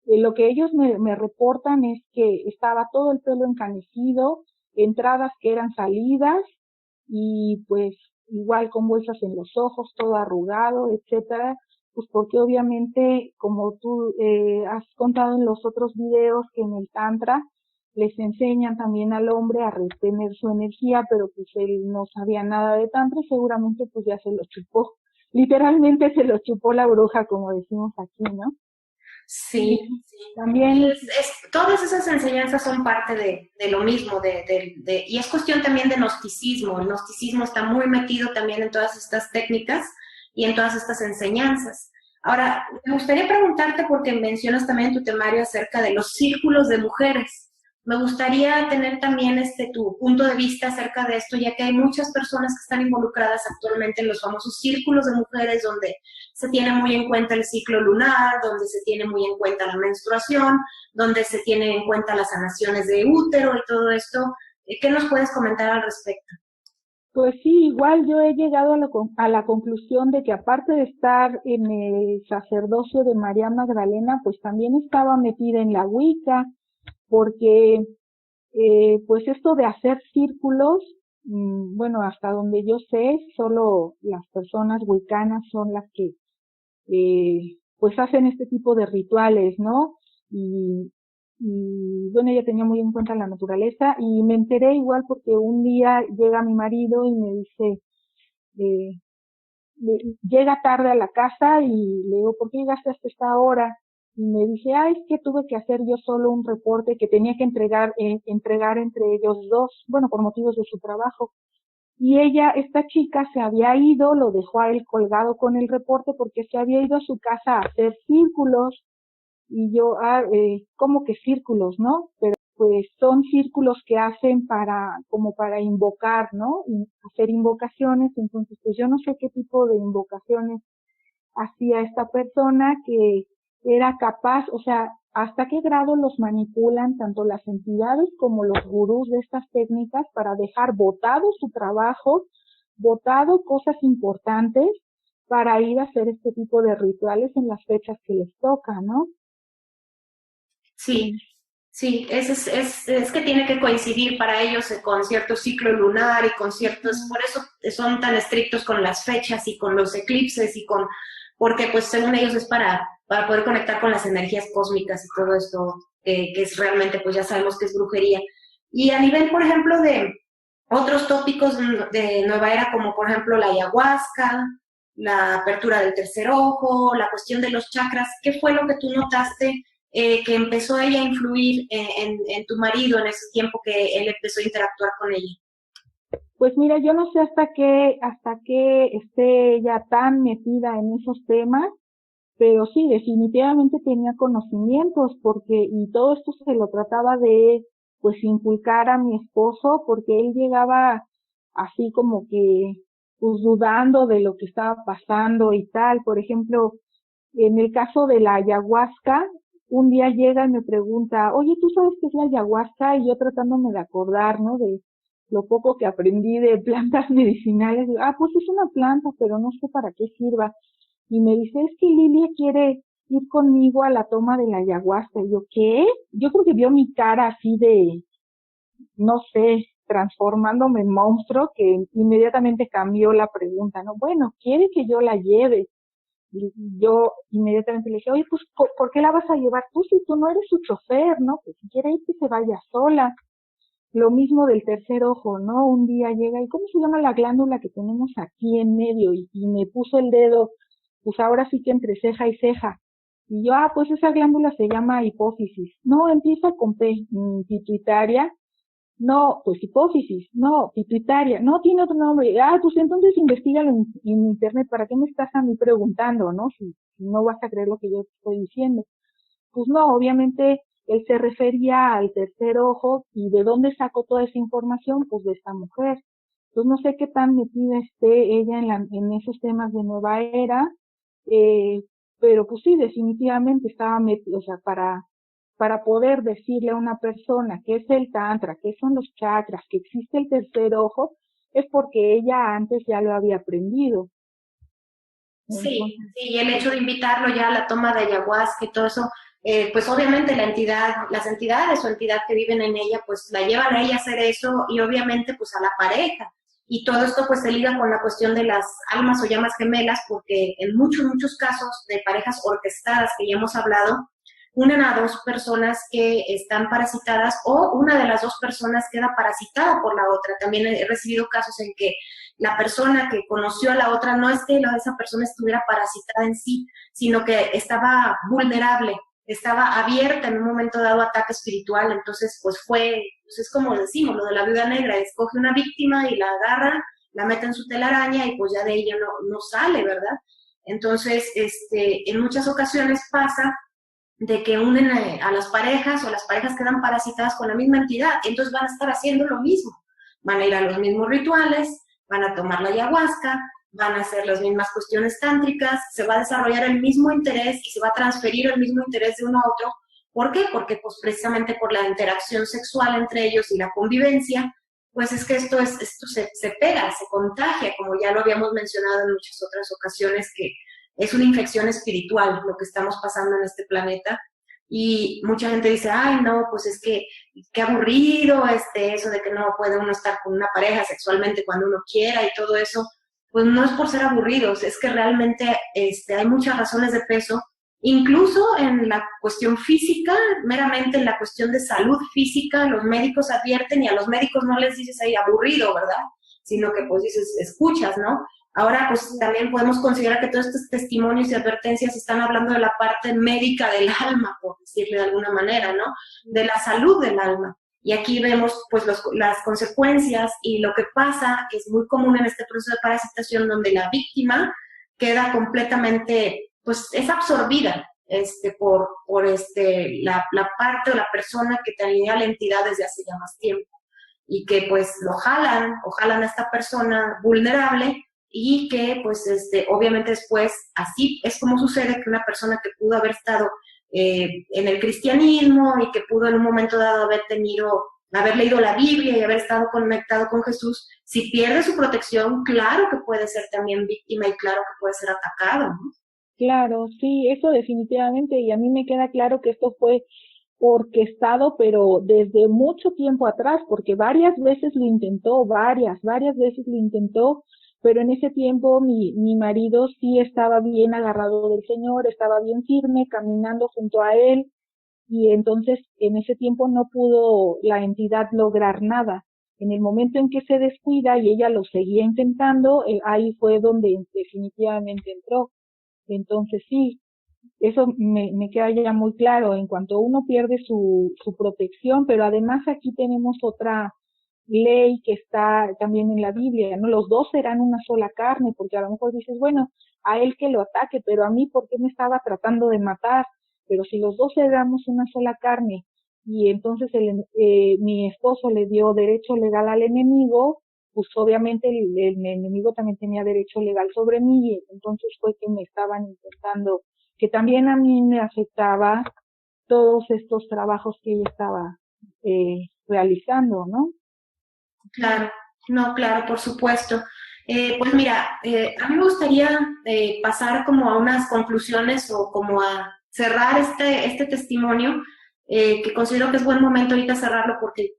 Lo que ellos me reportan es que estaba todo el pelo encanecido, entradas que eran salidas y pues igual con bolsas en los ojos, todo arrugado, etcétera, pues porque obviamente, como tú has contado en los otros videos, que en el Tantra les enseñan también al hombre a retener su energía, pero pues él no sabía nada de Tantra y seguramente pues ya se lo chupó. Literalmente se lo chupó la bruja, como decimos aquí, ¿no? Sí, Y sí. Y también, todas esas enseñanzas son parte de lo mismo, y es cuestión también de gnosticismo. El gnosticismo está muy metido también en todas estas técnicas y en todas estas enseñanzas. Ahora, me gustaría preguntarte, porque mencionas también en tu temario acerca de los círculos de mujeres. Me gustaría tener también tu punto de vista acerca de esto, ya que hay muchas personas que están involucradas actualmente en los famosos círculos de mujeres, donde se tiene muy en cuenta el ciclo lunar, donde se tiene muy en cuenta la menstruación, donde se tiene en cuenta las sanaciones de útero y todo esto. ¿Qué nos puedes comentar al respecto? pues sí, igual yo he llegado a la conclusión de que aparte de estar en el sacerdocio de María Magdalena, pues también estaba metida en la Wicca, porque pues esto de hacer círculos, bueno, hasta donde yo sé, solo las personas wiccanas son las que pues hacen este tipo de rituales, ¿no? Y, y bueno, ella tenía muy en cuenta la naturaleza y me enteré igual porque un día llega mi marido y me dice, eh, llega tarde a la casa y le digo, ¿por qué llegaste hasta esta hora? Y me dice, es que tuve que hacer yo solo un reporte que tenía que entregar entre ellos dos, bueno, por motivos de su trabajo. Y ella, esta chica, se había ido, lo dejó a él colgado con el reporte porque se había ido a su casa a hacer círculos. Y yo, ¿cómo que círculos, no? Pero pues son círculos que hacen como para invocar, ¿no? Y hacer invocaciones. Entonces, pues yo no sé qué tipo de invocaciones hacía esta persona, que era capaz, o sea, hasta qué grado los manipulan tanto las entidades como los gurús de estas técnicas para dejar botado su trabajo, botado cosas importantes para ir a hacer este tipo de rituales en las fechas que les toca, ¿no? Sí, sí, es que tiene que coincidir para ellos con cierto ciclo lunar y con ciertos, por eso son tan estrictos con las fechas y con los eclipses porque pues según ellos es para poder conectar con las energías cósmicas y todo esto, que es realmente, pues ya sabemos que es brujería. Y a nivel, por ejemplo, de otros tópicos de nueva era, como por ejemplo la ayahuasca, la apertura del tercer ojo, la cuestión de los chakras, ¿qué fue lo que tú notaste que empezó ella a influir en tu marido en ese tiempo que él empezó a interactuar con ella? Pues mira, yo no sé hasta que esté ella tan metida en esos temas, pero sí, definitivamente tenía conocimientos, porque, y todo esto se lo trataba de, pues, inculcar a mi esposo, porque él llegaba así como que, pues, dudando de lo que estaba pasando y tal. Por ejemplo, en el caso de la ayahuasca, un día llega y me pregunta, oye, ¿tú sabes qué es la ayahuasca? Y yo tratándome de acordar, ¿no? De lo poco que aprendí de plantas medicinales. Digo, pues es una planta, pero no sé para qué sirva. Y me dice, es que Lilia quiere ir conmigo a la toma de la ayahuasca. Y yo, ¿qué? Yo creo que vio mi cara así de, no sé, transformándome en monstruo, que inmediatamente cambió la pregunta, ¿no? Bueno, quiere que yo la lleve. Y yo inmediatamente le dije, oye, pues, ¿por qué la vas a llevar tú si tú no eres su chofer, no? Pues si quiere ir, que se vaya sola. Lo mismo del tercer ojo, ¿no? Un día llega y ¿cómo se llama la glándula que tenemos aquí en medio? Y me puso el dedo, pues ahora sí que entre ceja y ceja. Y yo, pues esa glándula se llama hipófisis. No, empieza con P, pituitaria. No, pues hipófisis. No, pituitaria. No, tiene otro nombre. Pues entonces investigalo en internet. ¿Para qué me estás a mí preguntando, no? Si no vas a creer lo que yo te estoy diciendo. Pues no, obviamente él se refería al tercer ojo. ¿Y de dónde sacó toda esa información? Pues de esta mujer. Entonces no sé qué tan metida esté ella en esos temas de nueva era, eh, pero pues sí, definitivamente estaba metida, o sea, para poder decirle a una persona qué es el tantra, qué son los chakras, que existe el tercer ojo, es porque ella antes ya lo había aprendido. Sí, Entonces, sí, y el pues, hecho de invitarlo ya a la toma de ayahuasca y todo eso, pues obviamente las entidades o entidad que viven en ella, pues la llevan a ella a hacer eso y obviamente pues a la pareja. Y todo esto pues se liga con la cuestión de las almas o llamas gemelas, porque en muchos casos de parejas orquestadas que ya hemos hablado, unen a dos personas que están parasitadas o una de las dos personas queda parasitada por la otra. También he recibido casos en que la persona que conoció a la otra no es que esa persona estuviera parasitada en sí, sino que estaba vulnerable, estaba abierta en un momento dado a ataque espiritual. Entonces pues pues es como decimos, lo de la viuda negra, escoge una víctima y la agarra, la mete en su telaraña y pues ya de ella no sale, ¿verdad? Entonces, en muchas ocasiones pasa de que unen a las parejas o las parejas quedan parasitadas con la misma entidad, entonces van a estar haciendo lo mismo, van a ir a los mismos rituales, van a tomar la ayahuasca, van a hacer las mismas cuestiones tántricas, se va a desarrollar el mismo interés y se va a transferir el mismo interés de uno a otro. ¿Por qué? Porque pues precisamente por la interacción sexual entre ellos y la convivencia, pues es que esto se pega, se contagia, como ya lo habíamos mencionado en muchas otras ocasiones, que es una infección espiritual lo que estamos pasando en este planeta. Y mucha gente dice, ay, no, pues es que qué aburrido eso de que no puede uno estar con una pareja sexualmente cuando uno quiera y todo eso. Pues no es por ser aburridos, es que realmente hay muchas razones de peso, incluso en la cuestión física, meramente en la cuestión de salud física, los médicos advierten y a los médicos no les dices ahí aburrido, ¿verdad? Sino que pues dices, escuchas, ¿no? Ahora, pues también podemos considerar que todos estos testimonios y advertencias están hablando de la parte médica del alma, por decirle de alguna manera, ¿no? De la salud del alma. Y aquí vemos, pues, las consecuencias y lo que pasa, que es muy común en este proceso de parasitación, donde la víctima queda completamente, pues, es absorbida por la parte o la persona que tenía la entidad desde hace ya más tiempo. Y que, pues, lo jalan a esta persona vulnerable y que pues obviamente después así es como sucede que una persona que pudo haber estado en el cristianismo y que pudo en un momento dado haber leído la Biblia y haber estado conectado con Jesús, si pierde su protección, claro que puede ser también víctima y claro que puede ser atacado, ¿no? Claro, sí, eso definitivamente, y a mí me queda claro que esto fue orquestado, pero desde mucho tiempo atrás, porque varias veces lo intentó, varias veces lo intentó, pero en ese tiempo mi marido sí estaba bien agarrado del Señor, estaba bien firme, caminando junto a Él, y entonces en ese tiempo no pudo la entidad lograr nada. En el momento en que se descuida y ella lo seguía intentando, ahí fue donde definitivamente entró. Entonces sí, eso me queda ya muy claro en cuanto uno pierde su protección, pero además aquí tenemos otra ley que está también en la Biblia, ¿no? Los dos serán una sola carne, porque a lo mejor dices, bueno, a él que lo ataque, pero a mí, ¿por qué me estaba tratando de matar? Pero si los dos éramos una sola carne, y entonces mi esposo le dio derecho legal al enemigo, pues obviamente el enemigo también tenía derecho legal sobre mí, y entonces fue que me estaban intentando, que también a mí me afectaba todos estos trabajos que ella estaba realizando, ¿no? Claro, no, claro, por supuesto. Pues mira, a mí me gustaría pasar como a unas conclusiones o como a cerrar este testimonio, que considero que es buen momento ahorita cerrarlo porque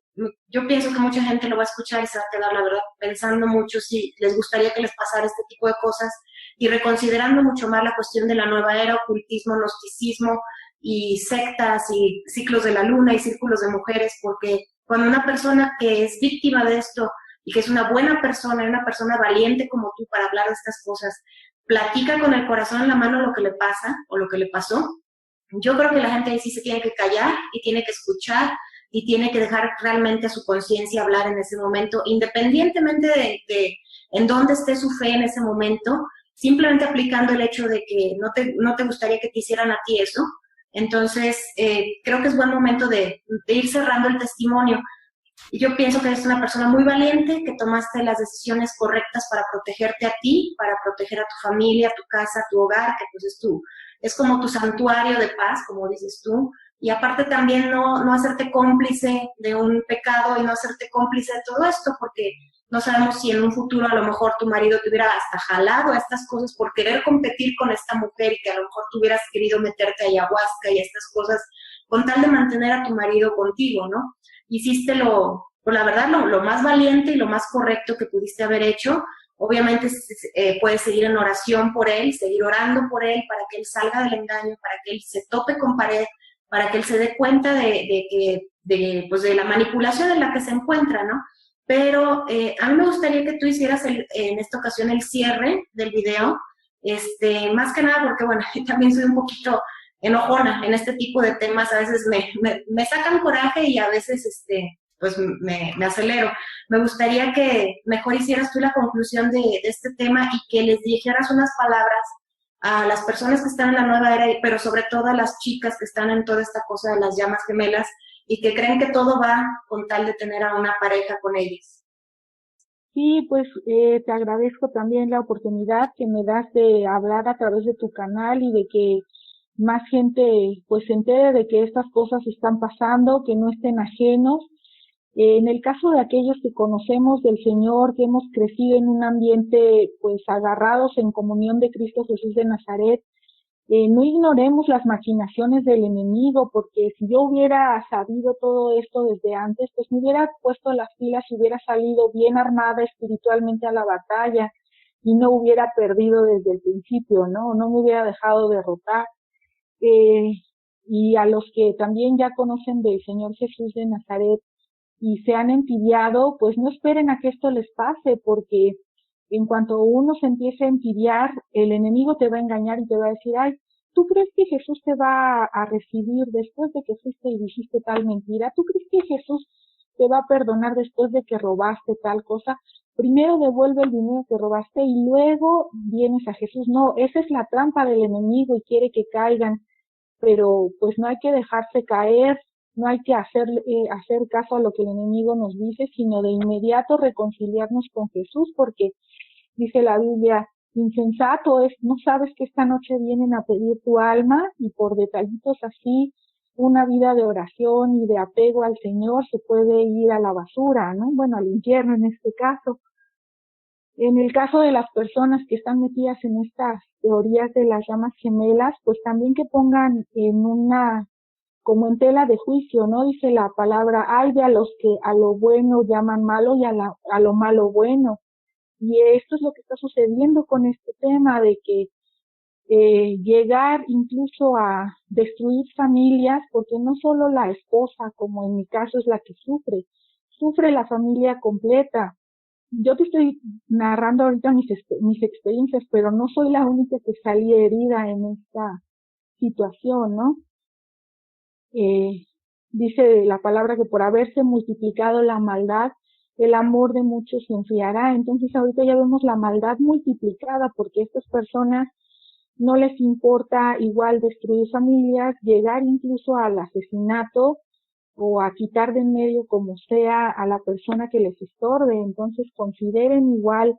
yo pienso que mucha gente lo va a escuchar y se va a quedar, la verdad, pensando mucho si les gustaría que les pasara este tipo de cosas y reconsiderando mucho más la cuestión de la nueva era, ocultismo, gnosticismo y sectas y ciclos de la luna y círculos de mujeres, porque cuando una persona que es víctima de esto y que es una buena persona, una persona valiente como tú para hablar de estas cosas, platica con el corazón en la mano lo que le pasa o lo que le pasó, yo creo que la gente ahí sí se tiene que callar y tiene que escuchar y tiene que dejar realmente a su conciencia hablar en ese momento, independientemente de en dónde esté su fe en ese momento, simplemente aplicando el hecho de que no te gustaría que te hicieran a ti eso. Entonces, creo que es buen momento de ir cerrando el testimonio. Yo pienso que eres una persona muy valiente, que tomaste las decisiones correctas para protegerte a ti, para proteger a tu familia, a tu casa, a tu hogar, que pues es como tu santuario de paz, como dices tú. Y aparte también no hacerte cómplice de un pecado y no hacerte cómplice de todo esto, porque no sabemos si en un futuro a lo mejor tu marido te hubiera hasta jalado a estas cosas por querer competir con esta mujer y que a lo mejor tú hubieras querido meterte a ayahuasca y a estas cosas con tal de mantener a tu marido contigo, ¿no? Hiciste pues la verdad, lo más valiente y lo más correcto que pudiste haber hecho. Obviamente puedes seguir en oración por él, seguir orando por él para que él salga del engaño, para que él se tope con pared, para que él se dé cuenta pues de la manipulación en la que se encuentra, ¿no? Pero a mí me gustaría que tú hicieras en esta ocasión el cierre del video, más que nada porque, bueno, también soy un poquito enojona en este tipo de temas, a veces me sacan coraje y a veces, pues me acelero. Me gustaría que mejor hicieras tú la conclusión de este tema y que les dijeras unas palabras a las personas que están en la nueva era, pero sobre todo a las chicas que están en toda esta cosa de las llamas gemelas y que creen que todo va con tal de tener a una pareja con ellas. Sí, pues te agradezco también la oportunidad que me das de hablar a través de tu canal y de que más gente pues se entere de que estas cosas están pasando, que no estén ajenos. En el caso de aquellos que conocemos del Señor, que hemos crecido en un ambiente pues agarrados en comunión de Cristo Jesús de Nazaret, no ignoremos las maquinaciones del enemigo, porque si yo hubiera sabido todo esto desde antes, pues me hubiera puesto las pilas y hubiera salido bien armada espiritualmente a la batalla y no hubiera perdido desde el principio, ¿no? No me hubiera dejado derrotar. Y a los que también ya conocen del Señor Jesús de Nazaret y se han entibiado, pues no esperen a que esto les pase, porque en cuanto uno se empiece a entibiar, el enemigo te va a engañar y te va a decir, ay, ¿tú crees que Jesús te va a recibir después de que fuiste y dijiste tal mentira? ¿Tú crees que Jesús te va a perdonar después de que robaste tal cosa? Primero devuelve el dinero que robaste y luego vienes a Jesús. No, esa es la trampa del enemigo y quiere que caigan, pero pues no hay que dejarse caer, no hay que hacer caso a lo que el enemigo nos dice, sino de inmediato reconciliarnos con Jesús, porque dice la Biblia, insensato es, no sabes que esta noche vienen a pedir tu alma, y por detallitos así, una vida de oración y de apego al Señor se puede ir a la basura, ¿no? Bueno, al infierno en este caso. En el caso de las personas que están metidas en estas teorías de las llamas gemelas, pues también que pongan como en tela de juicio, ¿no? Dice la palabra, hay de a los que a lo bueno llaman malo y a lo malo bueno. Y esto es lo que está sucediendo con este tema de que llegar incluso a destruir familias, porque no solo la esposa, como en mi caso, es la que sufre la familia completa. Yo te estoy narrando ahorita mis experiencias, pero no soy la única que salí herida en esta situación, ¿no? Dice la palabra que por haberse multiplicado la maldad, el amor de muchos se enfriará. Entonces ahorita ya vemos la maldad multiplicada porque a estas personas no les importa igual destruir familias, llegar incluso al asesinato o a quitar de en medio como sea a la persona que les estorbe. Entonces consideren igual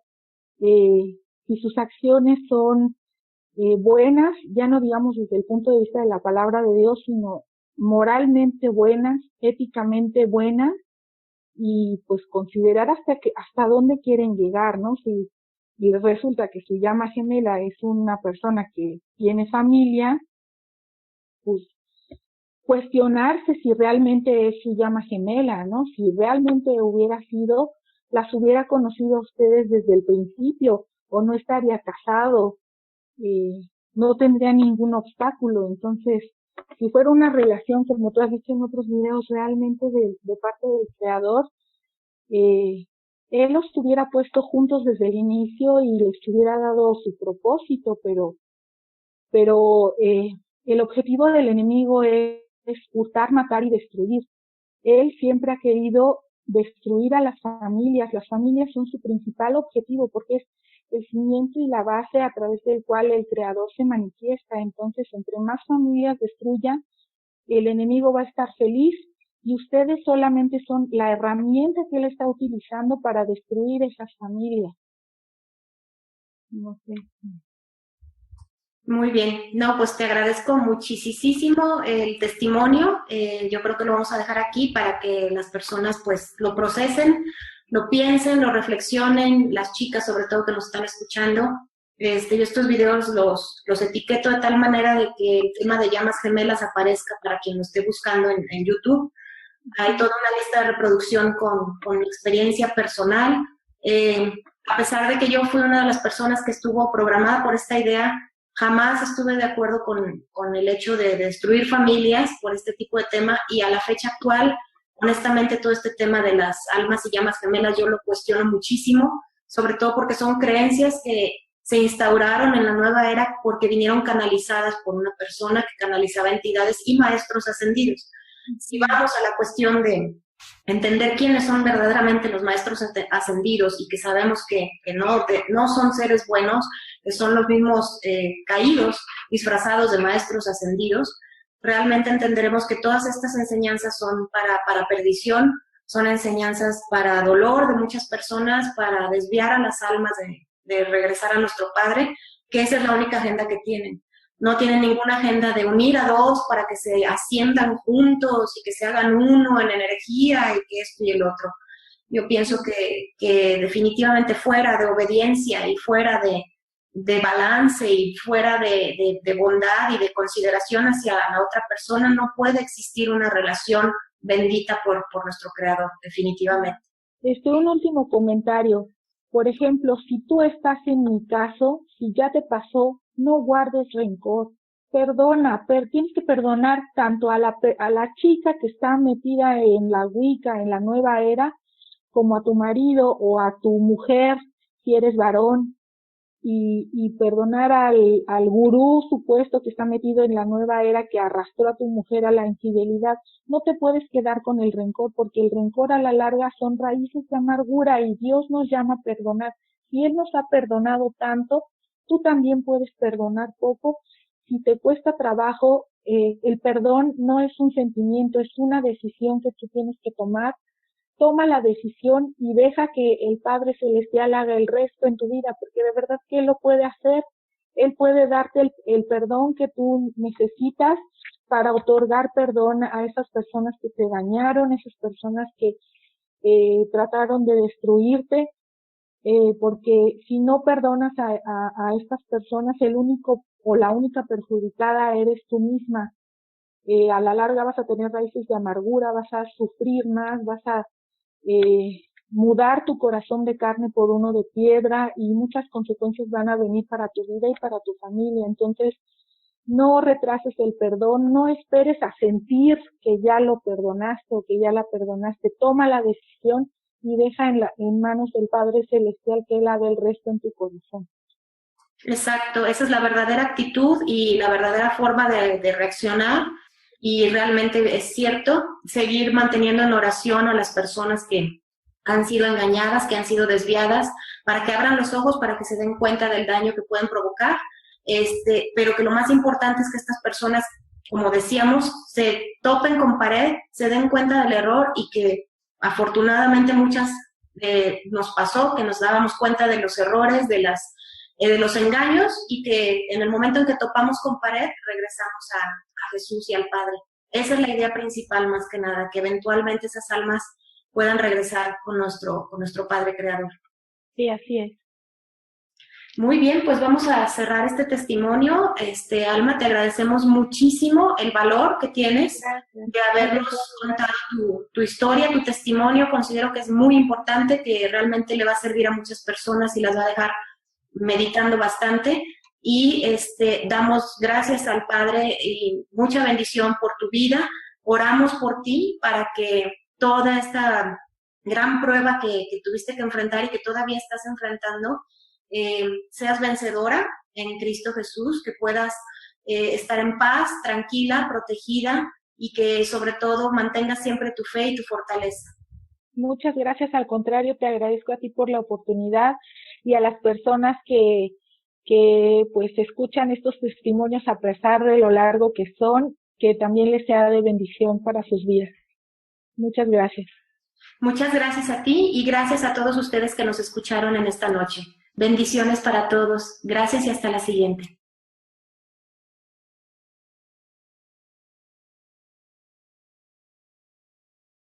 si sus acciones son buenas, ya no digamos desde el punto de vista de la palabra de Dios, sino moralmente buenas, éticamente buenas, y pues considerar hasta dónde quieren llegar, ¿no? Si les resulta que su llama gemela es una persona que tiene familia, pues cuestionarse si realmente es su llama gemela, ¿no? Si realmente hubiera sido, las hubiera conocido a ustedes desde el principio, o no estaría casado, no tendría ningún obstáculo. Entonces, si fuera una relación, como tú has dicho en otros videos, realmente de parte del Creador, Él los hubiera puesto juntos desde el inicio y les hubiera dado su propósito, pero el objetivo del enemigo es hurtar, matar y destruir. Él siempre ha querido destruir a las familias son su principal objetivo porque es el cimiento y la base a través del cual el Creador se manifiesta. Entonces, entre más familias destruyan, el enemigo va a estar feliz y ustedes solamente son la herramienta que él está utilizando para destruir esas familias. No sé. Muy bien. No, pues te agradezco muchísimo el testimonio. Yo creo que lo vamos a dejar aquí para que las personas pues lo procesen, lo piensen, lo reflexionen, las chicas sobre todo que nos están escuchando. Yo estos videos los etiqueto de tal manera de que el tema de llamas gemelas aparezca para quien lo esté buscando en YouTube. Hay toda una lista de reproducción con mi experiencia personal. A pesar de que yo fui una de las personas que estuvo programada por esta idea, jamás estuve de acuerdo con el hecho de destruir familias por este tipo de tema, y a la fecha actual, honestamente, todo este tema de las almas y llamas gemelas yo lo cuestiono muchísimo, sobre todo porque son creencias que se instauraron en la nueva era porque vinieron canalizadas por una persona que canalizaba entidades y maestros ascendidos. Si vamos a la cuestión de entender quiénes son verdaderamente los maestros ascendidos y que sabemos que no son seres buenos, que son los mismos caídos disfrazados de maestros ascendidos, realmente entenderemos que todas estas enseñanzas son para perdición, son enseñanzas para dolor de muchas personas, para desviar a las almas de regresar a nuestro Padre, que esa es la única agenda que tienen. No tienen ninguna agenda de unir a dos para que se asciendan juntos y que se hagan uno en energía y que esto y el otro. Yo pienso que definitivamente fuera de obediencia y fuera de balance y fuera de bondad y de consideración hacia la otra persona no puede existir una relación bendita por nuestro Creador, definitivamente. Un último comentario. Por ejemplo, si tú estás en mi caso, si ya te pasó, no guardes rencor, perdona, tienes que perdonar tanto a la chica que está metida en la Wicca, en la nueva era, como a tu marido o a tu mujer, si eres varón, y perdonar al gurú supuesto que está metido en la nueva era que arrastró a tu mujer a la infidelidad. No te puedes quedar con el rencor, porque el rencor a la larga son raíces de amargura y Dios nos llama a perdonar. Si Él nos ha perdonado tanto, tú también puedes perdonar poco. Si te cuesta trabajo, el perdón no es un sentimiento, es una decisión que tú tienes que tomar. Toma la decisión y deja que el Padre Celestial haga el resto en tu vida, porque de verdad que Él lo puede hacer. Él puede darte el perdón que tú necesitas para otorgar perdón a esas personas que te dañaron, esas personas que trataron de destruirte, porque si no perdonas a estas personas, el único o la única perjudicada eres tú misma. A la larga vas a tener raíces de amargura, vas a sufrir más, vas a mudar tu corazón de carne por uno de piedra, y muchas consecuencias van a venir para tu vida y para tu familia. Entonces, no retrases el perdón, no esperes a sentir que ya lo perdonaste o que ya la perdonaste. Toma la decisión y deja en manos del Padre Celestial que Él haga el resto en tu corazón. Exacto, esa es la verdadera actitud y la verdadera forma de reaccionar. Y realmente es cierto, seguir manteniendo en oración a las personas que han sido engañadas, que han sido desviadas, para que abran los ojos, para que se den cuenta del daño que pueden provocar, pero que lo más importante es que estas personas, como decíamos, se topen con pared, se den cuenta del error, y que afortunadamente muchas nos pasó, que nos dábamos cuenta de los errores, de los engaños, y que en el momento en que topamos con pared, regresamos a Jesús y al Padre. Esa es la idea principal, más que nada, que eventualmente esas almas puedan regresar con nuestro Padre Creador. Sí, así es. Muy bien, pues vamos a cerrar este testimonio. Alma, te agradecemos muchísimo el valor que tienes de habernos contado tu historia, tu testimonio. Considero que es muy importante, que realmente le va a servir a muchas personas y las va a dejar meditando bastante. Y damos gracias al Padre y mucha bendición por tu vida. Oramos por ti para que toda esta gran prueba que tuviste que enfrentar y que todavía estás enfrentando, seas vencedora en Cristo Jesús, que puedas estar en paz, tranquila, protegida, y que sobre todo mantengas siempre tu fe y tu fortaleza. Muchas gracias, al contrario, te agradezco a ti por la oportunidad, y a las personas que pues escuchan estos testimonios a pesar de lo largo que son, que también les sea de bendición para sus vidas. Muchas gracias. Muchas gracias a ti y gracias a todos ustedes que nos escucharon en esta noche. Bendiciones para todos. Gracias y hasta la siguiente.